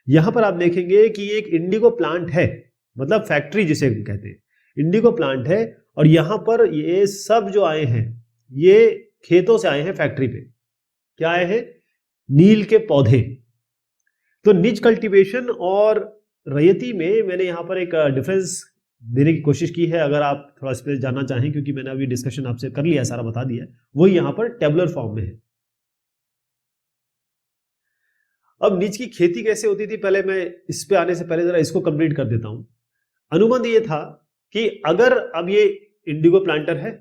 यहां पर आप देखेंगे कि एक इंडिगो प्लांट है, मतलब फैक्ट्री जिसे कहते हैं, इंडिगो प्लांट है, और यहां पर ये सब जो आए हैं ये खेतों से आए हैं, फैक्ट्री पे क्या आए हैं? नील के पौधे। तो निज कल्टीवेशन और रैयती में मैंने यहाँ पर एक डिफरेंस देने की कोशिश की है, अगर आप थोड़ा इस पर जानना चाहें, क्योंकि मैंने अभी डिस्कशन आपसे कर लिया, सारा बता दिया है, वही यहाँ पर टेबुलर फॉर्म में है। अब नीच की खेती कैसे होती थी, पहले मैं इस पे आने से पहले जरा इसको कंप्लीट कर देता हूं। अनुबंध ये था कि अगर अब ये इंडिगो प्लांटर है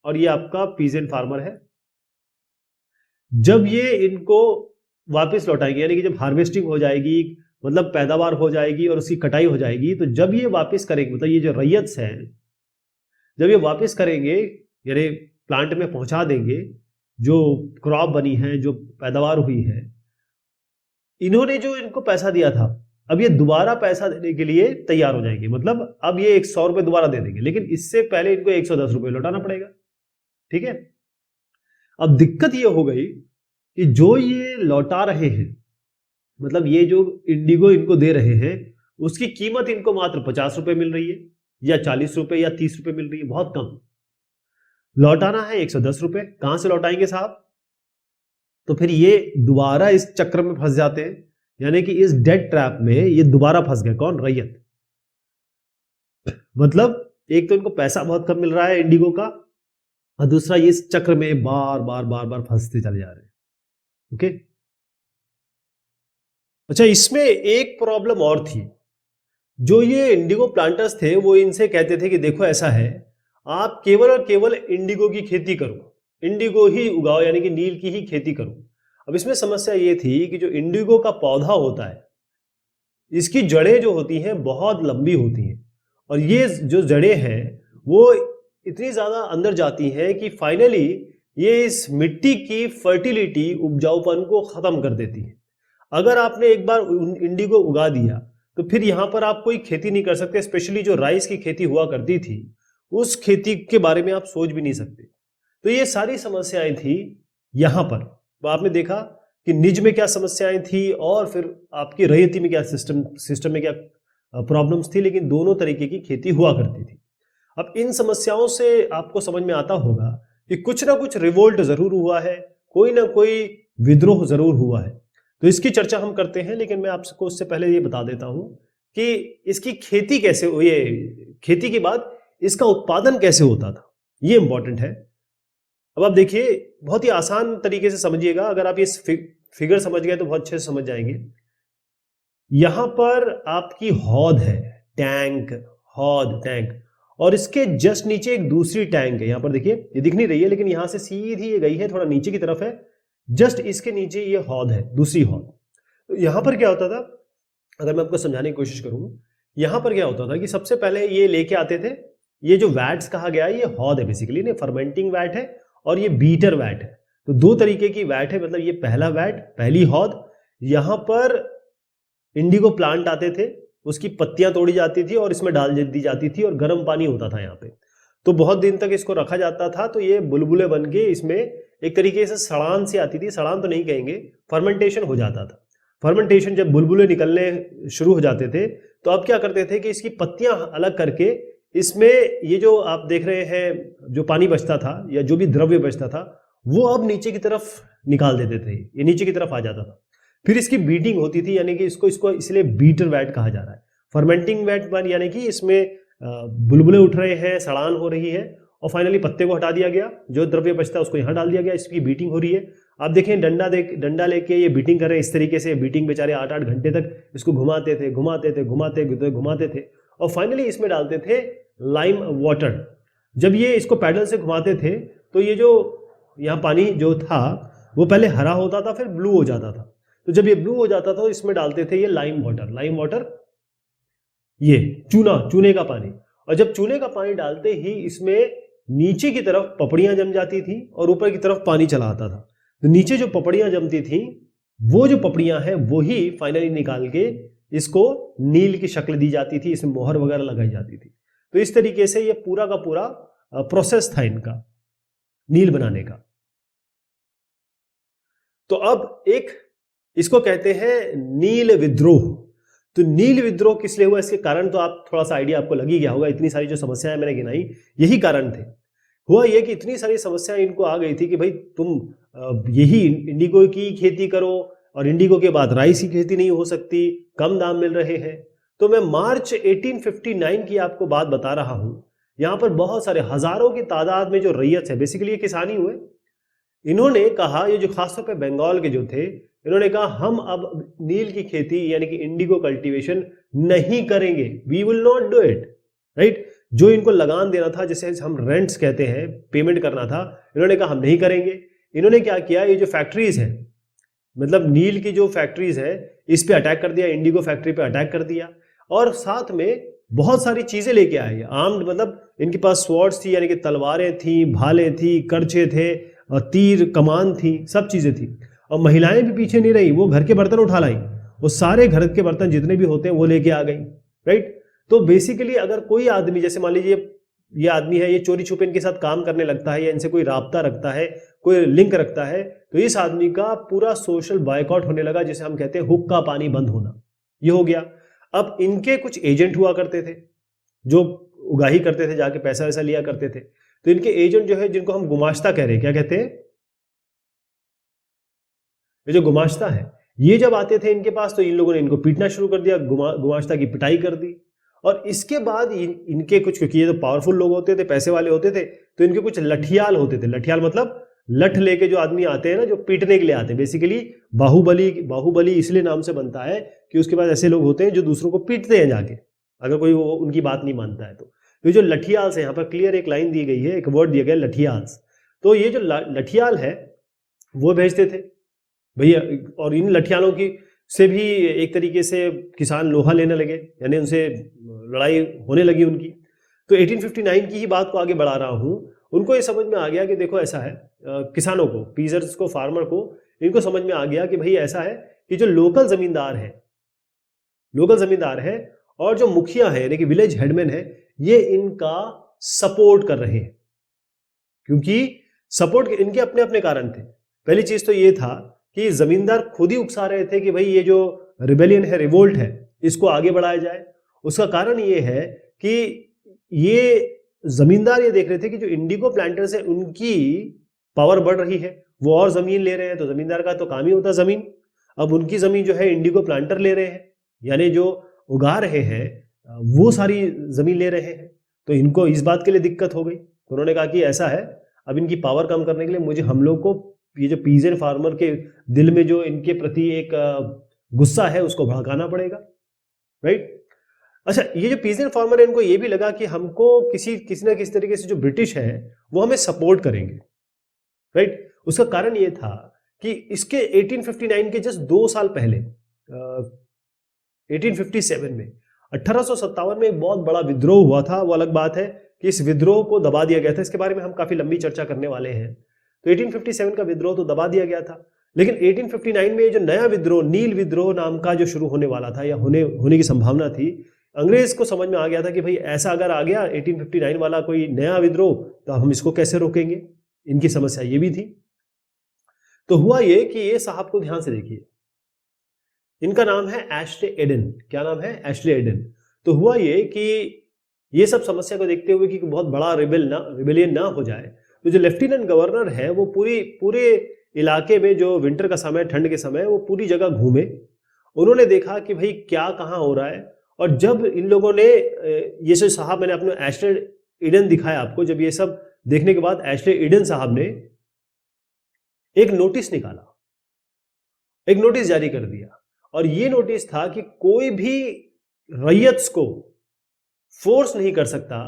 और ये आपका पीजेंट फार्मर है, जब ये इनको वापस लौटाएंगे, यानी कि जब हार्वेस्टिंग हो जाएगी, मतलब पैदावार हो जाएगी और उसकी कटाई हो जाएगी, तो जब ये वापस करेंगे, मतलब ये जो रैयत्स हैं, जब ये वापस करेंगे यानी प्लांट में पहुंचा देंगे जो क्रॉप बनी है, जो पैदावार हुई है, इन्होंने जो इनको पैसा दिया था, अब ये दोबारा पैसा देने के लिए तैयार हो जाएंगे। मतलब अब ये 100 रुपए दोबारा दे देंगे, लेकिन इससे पहले इनको 110 रुपए लौटाना पड़ेगा। ठीक है। अब दिक्कत ये हो गई कि जो ये लौटा रहे हैं, मतलब ये जो इंडिगो इनको दे रहे हैं, उसकी कीमत इनको मात्र 50 रुपए मिल रही है, या 40 रुपए या 30 रुपए मिल रही है, बहुत कम। लौटाना है 110 रुपए, कहां से लौटाएंगे साहब? तो फिर ये दोबारा इस चक्र में फंस जाते हैं, यानी कि इस डेट ट्रैप में ये दोबारा फंस गए। कौन? रैयत। मतलब एक तो इनको पैसा बहुत कम मिल रहा है इंडिगो का, और दूसरा ये इस चक्र में बार बार बार बार फंसते चले जा रहे हैं। ओके। अच्छा, इसमें एक प्रॉब्लम और थी। जो ये इंडिगो प्लांटर्स थे वो इनसे कहते थे कि देखो ऐसा है, आप केवल और केवल इंडिगो की खेती करो, इंडिगो ही उगाओ, यानी कि नील की ही खेती करो। अब इसमें समस्या ये थी कि जो इंडिगो का पौधा होता है, इसकी जड़ें जो होती हैं बहुत लंबी होती हैं, और ये जो जड़ें हैं वो इतनी ज्यादा अंदर जाती हैं कि फाइनली ये इस मिट्टी की फर्टिलिटी, उपजाऊपन को खत्म कर देती है। अगर आपने एक बार इंडिगो उगा दिया तो फिर यहां पर आप कोई खेती नहीं कर सकते। स्पेशली जो राइस की खेती हुआ करती थी, उस खेती के बारे में आप सोच भी नहीं सकते। तो ये सारी समस्याएं थी यहां पर। तो आपने देखा कि निज में क्या समस्याएं थी और फिर आपकी रैयती में क्या सिस्टम में क्या प्रॉब्लम्स थी, लेकिन दोनों तरीके की खेती हुआ करती थी। अब इन समस्याओं से आपको समझ में आता होगा कि कुछ ना कुछ रिवोल्ट जरूर हुआ है, कोई ना कोई विद्रोह जरूर हुआ है। तो इसकी चर्चा हम करते हैं, लेकिन मैं आपको उससे पहले ये बता देता हूं कि इसकी खेती कैसे, ये खेती के बाद इसका उत्पादन कैसे होता था, ये इंपॉर्टेंट है। अब आप देखिए, बहुत ही आसान तरीके से समझिएगा, अगर आप ये फिगर समझ गए तो बहुत अच्छे से समझ जाएंगे। यहां पर आपकी हौद है, टैंक, हौद, टैंक, और इसके जस्ट नीचे एक दूसरी टैंक है। यहां पर देखिए, ये दिख नहीं रही है, लेकिन यहां से सीधी ये गई है, थोड़ा नीचे की तरफ है, जस्ट इसके नीचे ये हौद है, दूसरी हौद। तो यहां पर क्या होता था, अगर मैं आपको समझाने की कोशिश करूं, यहां पर क्या होता था कि सबसे पहले ये लेके आते थे, ये जो वैट्स कहा गया है, ये हौद है बेसिकली, ने फर्मेंटिंग वैट है और ये बीटर वैट है। तो दो तरीके की वैट है, मतलब ये पहला वैट, पहली हौद, यहां पर इंडिगो प्लांट आते थे, उसकी पत्तियां तोड़ी जाती थी और इसमें डाल दी जाती थी, और गर्म पानी होता था यहाँ पे। तो बहुत दिन तक इसको रखा जाता था, तो ये बुलबुले बन के इसमें एक तरीके से सड़ान सी आती थी, सड़ान तो नहीं कहेंगे, फर्मेंटेशन हो जाता था। फर्मेंटेशन जब बुलबुले निकलने शुरू हो जाते थे, तो अब क्या करते थे कि इसकी पत्तियां अलग करके इसमें ये जो आप देख रहे हैं, जो पानी बचता था या जो भी द्रव्य बचता था, वो अब नीचे की तरफ निकाल देते थे, ये नीचे की तरफ आ जाता था। फिर इसकी बीटिंग होती थी, यानी कि इसको इसलिए बीटर वैट कहा जा रहा है। फर्मेंटिंग वैट यानी कि इसमें बुलबुले उठ रहे हैं, सड़ान हो रही है, और फाइनली पत्ते को हटा दिया गया, जो द्रव्य बचता है उसको यहाँ डाल दिया गया, इसकी बीटिंग हो रही है। आप देखें, डंडा लेके ये बीटिंग कर रहे हैं, इस तरीके से बीटिंग बेचारे 8-8 घंटे तक इसको घुमाते थे, घुमाते थे, और फाइनली इसमें डालते थे लाइम वाटर। जब ये इसको पैडल से घुमाते थे, तो ये जो यहाँ पानी जो था वो पहले हरा होता था, फिर ब्लू हो जाता था। तो जब ये ब्लू हो जाता था तो इसमें डालते थे ये लाइम वाटर, ये चूने का पानी। और जब चूने का पानी डालते ही इसमें नीचे की तरफ पपड़ियां जम जाती थी और ऊपर की तरफ पानी चला आता था। तो नीचे जो पपड़ियां जमती थी, वो जो पपड़ियां हैं वो ही फाइनली निकाल के इसको नील की शक्ल दी जाती थी, इसमें मोहर वगैरह लगाई जाती थी। तो इस तरीके से ये पूरा का पूरा प्रोसेस था इनका नील बनाने का। तो अब एक इसको कहते हैं नील विद्रोह। तो नील विद्रोह किस लिए हुआ, इसके कारण तो आप थोड़ा सा आइडिया आपको लग ही गया होगा। इतनी सारी जो समस्याएं मैंने गिनाई, यही कारण थे। हुआ ये कि इतनी सारी समस्याएं इनको आ गई थी कि भाई तुम यही इंडिगो की खेती करो, और इंडिगो के बाद राइस की खेती नहीं हो सकती, कम दाम मिल रहे हैं। तो मैं मार्च 1859 की आपको बात बता रहा हूं। यहां पर बहुत सारे हजारों की तादाद में जो रैयत है, बेसिकली ये किसान ही हुए, इन्होंने कहा, ये जो खासतौर पे बंगाल के जो थे, इन्होंने कहा हम अब नील की खेती यानी कि इंडिगो कल्टीवेशन नहीं करेंगे, we will not do it, right. जो इनको लगान देना था, जैसे हम रेंट्स कहते हैं, पेमेंट करना था, इन्होंने कहा हम नहीं करेंगे। इन्होंने क्या किया, ये जो फैक्ट्रीज है, मतलब नील की जो फैक्ट्रीज है, इस पे अटैक कर दिया, इंडिगो फैक्ट्री पे अटैक कर दिया, और साथ में बहुत सारी चीजें लेके आए आर्म्ड, मतलब इनके पास स्वॉर्ड्स थी यानी कि तलवारें थी, भाले थी, करछे थे, और तीर कमान थी, सब चीजें थी। और महिलाएं भी पीछे नहीं रही, वो घर के बर्तन उठा लाई, वो सारे घर के बर्तन जितने भी होते हैं वो लेके आ गई, राइट। तो बेसिकली अगर कोई आदमी, जैसे मान लीजिए ये आदमी है, ये चोरी छुपे इनके साथ काम करने लगता है या इनसे कोई राब्ता रखता है, कोई लिंक रखता है, तो इस आदमी का पूरा सोशल बायकॉट होने लगा, जिसे हम कहते हैं हुक्का पानी बंद होना, ये हो गया। अब इनके कुछ एजेंट हुआ करते थे जो उगाही करते थे, जाके पैसा वैसा लिया करते थे, तो इनके एजेंट जो है, जिनको हम गुमाश्ता कह रहे हैं, क्या कहते हैं, ये जो गुमाश्ता है, ये जब आते थे इनके पास, तो इन लोगों ने इनको पीटना शुरू कर दिया, गुमाश्ता की पिटाई कर दी। और इसके बाद इनके कुछ, क्योंकि ये तो पावरफुल लोग होते थे, पैसे वाले होते थे, तो इनके कुछ लठियाल होते थे। लठियाल मतलब लठ लेके जो आदमी आते हैं ना, जो पीटने के लिए आते हैं, बेसिकली बाहुबली, बाहुबली इसलिए नाम से बनता है कि उसके बाद ऐसे लोग होते हैं जो दूसरों को पीटते हैं जाके, अगर कोई वो उनकी बात नहीं मानता है तो। ये जो लठियाल्स है, यहाँ पर क्लियर एक लाइन दी गई है, एक वर्ड दिया गया लठियाल्स। तो ये जो लठियाल है वो भेजते थे भैया, और इन लठियालों की से भी एक तरीके से किसान लोहा लेने लगे, यानी उनसे लड़ाई होने लगी उनकी। तो 1859 की ही बात को आगे बढ़ा रहा हूं। उनको ये समझ में आ गया कि देखो ऐसा है, किसानों को, पीजर्स को, फार्मर को, इनको समझ में आ गया कि भाई ऐसा है कि जो लोकल जमींदार है और जो मुखिया है यानी कि विलेज हेडमैन है, ये इनका सपोर्ट कर रहे हैं, क्योंकि सपोर्ट इनके अपने अपने कारण थे। पहली चीज तो ये था कि जमींदार खुद ही उकसा रहे थे कि भाई ये जो रिबेलियन है, रिवोल्ट है, इसको आगे बढ़ाया जाए। उसका कारण ये है कि ये जमींदार ये देख रहे थे कि जो इंडिगो प्लांटर्स है उनकी पावर बढ़ रही है, वो और जमीन ले रहे हैं, तो जमींदार का तो काम ही होता है जमीन। अब उनकी जमीन जो है इंडिगो प्लांटर ले रहे हैं, यानी जो उगा रहे हैं वो सारी जमीन ले रहे हैं, तो इनको इस बात के लिए दिक्कत हो गई। तो उन्होंने कहा कि ऐसा है, अब इनकी पावर कम करने के लिए मुझे, हम लोग को, ये जो पीजेंट फार्मर के दिल में जो इनके प्रति एक गुस्सा है उसको भड़काना पड़ेगा, राइट। अच्छा, ये जो पीजेंट फार्मर है, इनको ये भी लगा कि हमको किसी ना किसी तरीके से जो ब्रिटिश है वो हमें सपोर्ट करेंगे, राइट। उसका कारण ये था कि इसके 1859 के जस्ट 2 साल पहले 1857 में, 1857 में एक बहुत बड़ा विद्रोह हुआ था। वो अलग बात है कि इस विद्रोह को दबा दिया गया था, इसके बारे में हम काफी लंबी चर्चा करने वाले हैं। तो 1857 का विद्रोह तो दबा दिया गया था, लेकिन 1859 में जो नया विद्रोह, नील विद्रोह नाम का, जो शुरू होने वाला था या होने की संभावना थी, अंग्रेज को समझ में आ गया था कि भाई ऐसा अगर आ गया 1859 वाला कोई नया विद्रोह, तो हम इसको कैसे रोकेंगे। इनकी समस्या ये भी थी। तो हुआ ये कि ये साहब को ध्यान से देखिए, इनका नाम है एशले एडन। क्या नाम है? Ashley Aiden. तो हुआ ये कि ये सब समस्या को देखते हुए कि बहुत बड़ा रिबेलियन ना हो जाए, तो जो लेफ्टिनेंट गवर्नर है वो पूरे इलाके में, जो विंटर का समय, ठंड के समय, वो पूरी जगह घूमे। उन्होंने देखा कि भाई क्या कहाँ हो रहा है। और जब इन लोगों ने, ये जो साहब, मैंने अपने एशले एडन दिखाया आपको, जब ये सब देखने के बाद एशले एडन साहब ने एक नोटिस निकाला, एक नोटिस जारी कर दिया। और ये नोटिस था कि कोई भी रैयत को फोर्स नहीं कर सकता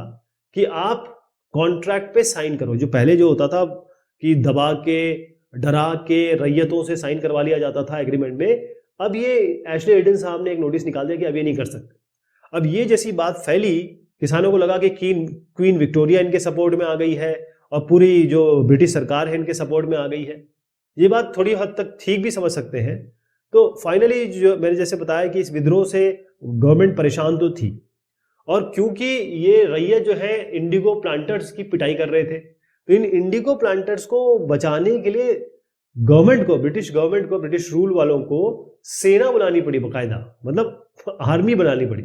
कि आप कॉन्ट्रैक्ट पे साइन करो। जो पहले जो होता था कि दबा के, डरा के रैयतों से साइन करवा लिया जाता था एग्रीमेंट में, अब ये एशले एडन साहब ने एक नोटिस निकाल दिया कि अब ये नहीं कर सकते। अब ये जैसी बात फैली, किसानों को लगा कि क्वीन विक्टोरिया इनके सपोर्ट में आ गई है और पूरी जो ब्रिटिश सरकार है इनके सपोर्ट में आ गई है। ये बात थोड़ी हद तक ठीक भी समझ सकते हैं। तो फाइनली, जो मैंने जैसे बताया कि इस विद्रोह से गवर्नमेंट परेशान तो थी, और क्योंकि ये रैयत जो है इंडिगो प्लांटर्स की पिटाई कर रहे थे, तो इन इंडिगो प्लांटर्स को बचाने के लिए गवर्नमेंट को, ब्रिटिश गवर्नमेंट को, ब्रिटिश रूल वालों को सेना बनानी पड़ी, बकायदा, मतलब आर्मी बनानी पड़ी,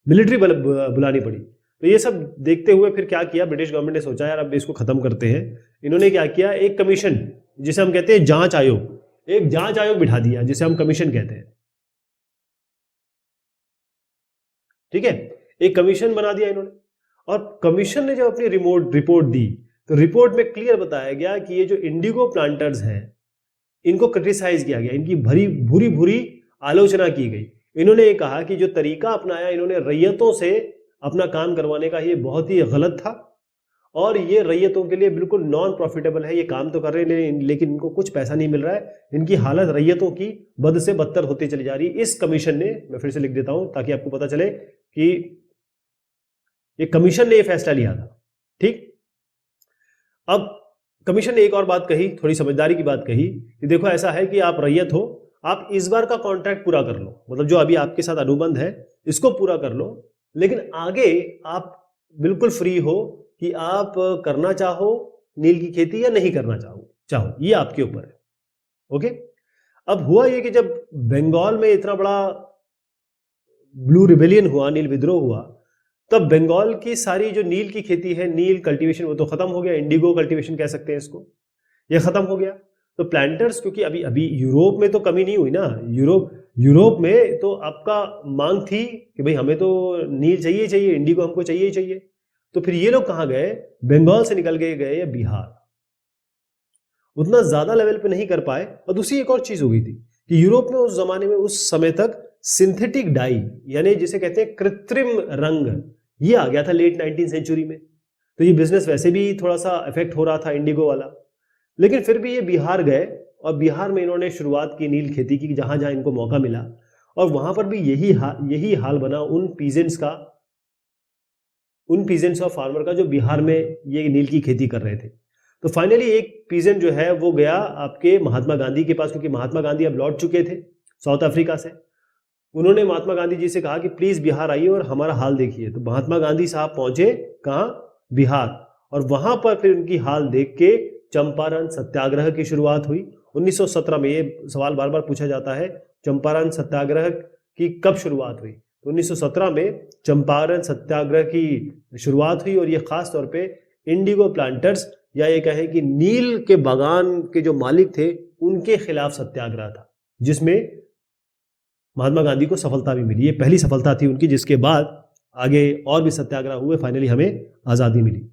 मिलिट्री बुलानी पड़ी। तो ये सब देखते हुए फिर क्या किया ब्रिटिश गवर्नमेंट ने, सोचा यार अब इसको खत्म करते हैं। इन्होंने क्या किया, एक कमीशन, जिसे हम कहते हैं जांच आयोग, एक जांच आयोग बिठा दिया, जिसे हम कमीशन कहते हैं। ठीक है, एक कमीशन बना दिया इन्होंने, और कमीशन ने जब अपनी रिपोर्ट दी तो रिपोर्ट में क्लियर बताया गया कि ये जो इंडिगो प्लांटर्स हैं इनको क्रिटिसाइज किया गया, इनकी भरी बुरी बुरी आलोचना की गई। इन्होंने ये कहा कि जो तरीका अपनाया इन्होंने रैयतों से अपना काम करवाने का, ये बहुत ही गलत था और ये रैयतों के लिए बिल्कुल नॉन प्रॉफिटेबल है। ये काम तो कर रहे हैं लेकिन इनको कुछ पैसा नहीं मिल रहा है, इनकी हालत रैयतों की बद से बदतर होती चली जा रही है। इस कमीशन ने, मैं फिर से लिख देता हूं ताकि आपको पता चले कि ये कमीशन ने ये फैसला लिया था। ठीक, अब कमीशन ने एक और बात कही, थोड़ी समझदारी की बात कही कि देखो ऐसा है कि आप रैयत हो, आप इस बार का कॉन्ट्रैक्ट पूरा कर लो, मतलब जो अभी आपके साथ अनुबंध है इसको पूरा कर लो, लेकिन आगे आप बिल्कुल फ्री हो कि आप करना चाहो नील की खेती या नहीं करना चाहो, ये आपके ऊपर है। ओके, अब हुआ ये कि जब बंगाल में इतना बड़ा ब्लू रिबेलियन हुआ, नील विद्रोह हुआ, तब बंगाल की सारी जो नील की खेती है, नील कल्टीवेशन, वो तो खत्म हो गया, इंडिगो कल्टीवेशन कह सकते हैं इसको, ये खत्म हो गया। तो प्लांटर्स, क्योंकि अभी अभी यूरोप में तो कमी नहीं हुई ना, यूरोप में तो आपका मांग थी कि भाई हमें तो नील चाहिए चाहिए, इंडिगो हमको चाहिए ही चाहिए। तो फिर ये लोग कहाँ गए, बंगाल से निकल के गए बिहार, उतना ज्यादा लेवल पे नहीं कर पाए। और दूसरी एक और चीज हो गई थी कि यूरोप में उस जमाने में, उस समय तक सिंथेटिक डाई यानी जिसे कहते हैं कृत्रिम रंग, ये आ गया था लेट 19th सेंचुरी में। तो ये बिजनेस वैसे भी थोड़ा सा इफेक्ट हो रहा था इंडिगो वाला, लेकिन फिर भी ये बिहार गए और बिहार में इन्होंने शुरुआत की नील खेती की, जहां जहां इनको मौका मिला, और वहां पर भी यही हाल बना उन पीजेंट्स और फार्मर का जो बिहार में ये नील की खेती कर रहे थे। तो फाइनली एक पीजेंट जो है वो गया आपके महात्मा गांधी के पास, क्योंकि महात्मा गांधी अब लौट चुके थे साउथ अफ्रीका से। उन्होंने महात्मा गांधी जी से कहा कि प्लीज बिहार आइए और हमारा हाल देखिए। तो महात्मा गांधी साहब पहुंचे कहां, बिहार, और वहां पर फिर उनकी हाल देख के चंपारण सत्याग्रह की शुरुआत हुई 1917 में। ये सवाल बार बार पूछा जाता है, चंपारण सत्याग्रह की कब शुरुआत हुई? तो 1917 में चंपारण सत्याग्रह की शुरुआत हुई, और ये खास तौर पे इंडिगो प्लांटर्स, या ये कहें कि नील के बागान के जो मालिक थे उनके खिलाफ सत्याग्रह था, जिसमें महात्मा गांधी को सफलता भी मिली। ये पहली सफलता थी उनकी, जिसके बाद आगे और भी सत्याग्रह हुए, फाइनली हमें आजादी मिली।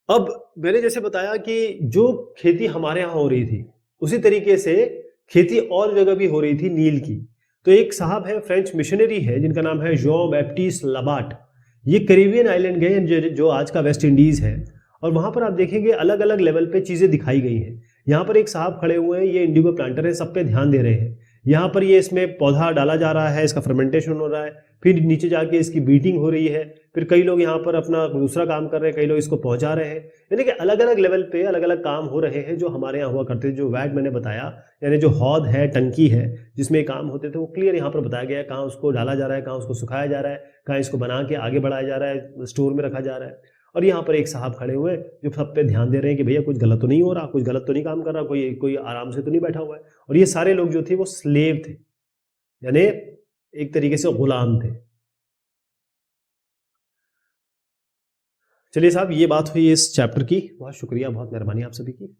अब मैंने जैसे बताया कि जो खेती हमारे यहां हो रही थी, उसी तरीके से खेती और जगह भी हो रही थी नील की। तो एक साहब है, फ्रेंच मिशनरी है, जिनका नाम है जॉन बैप्टिस्ट लाबाट। ये कैरिबियन आइलैंड गए जो आज का वेस्ट इंडीज है, और वहां पर आप देखेंगे अलग अलग लेवल पे चीजें दिखाई गई हैं। यहाँ पर एक साहब खड़े हुए हैं, ये इंडिगो प्लांटर है, सब पे ध्यान दे रहे हैं। यहाँ पर ये इसमें पौधा डाला जा रहा है, इसका फर्मेंटेशन हो रहा है, फिर नीचे जाके इसकी बीटिंग हो रही है, फिर कई लोग यहाँ पर अपना दूसरा काम कर रहे हैं, कई लोग इसको पहुंचा रहे हैं। यानी कि अलग अलग लेवल पे अलग अलग काम हो रहे हैं जो हमारे यहाँ हुआ करते थे। जो वैट मैंने बताया, यानी जो हौद है, टंकी है जिसमें काम होते थे, वो क्लियर यहाँ पर बताया गया है, कहाँ उसको डाला जा रहा है, कहाँ उसको सुखाया जा रहा है, कहाँ इसको बना के आगे बढ़ाया जा रहा है, स्टोर में रखा जा रहा है। और यहाँ पर एक साहब खड़े हुए जो सब पे ध्यान दे रहे हैं कि भैया कुछ गलत तो नहीं हो रहा, कुछ गलत तो नहीं काम कर रहा, कोई आराम से तो नहीं बैठा हुआ है। और ये सारे लोग जो थे वो स्लेव थे, यानी एक तरीके से गुलाम थे। चलिए साहब, ये बात हुई इस चैप्टर की। बहुत शुक्रिया, बहुत मेहरबानी आप सभी की।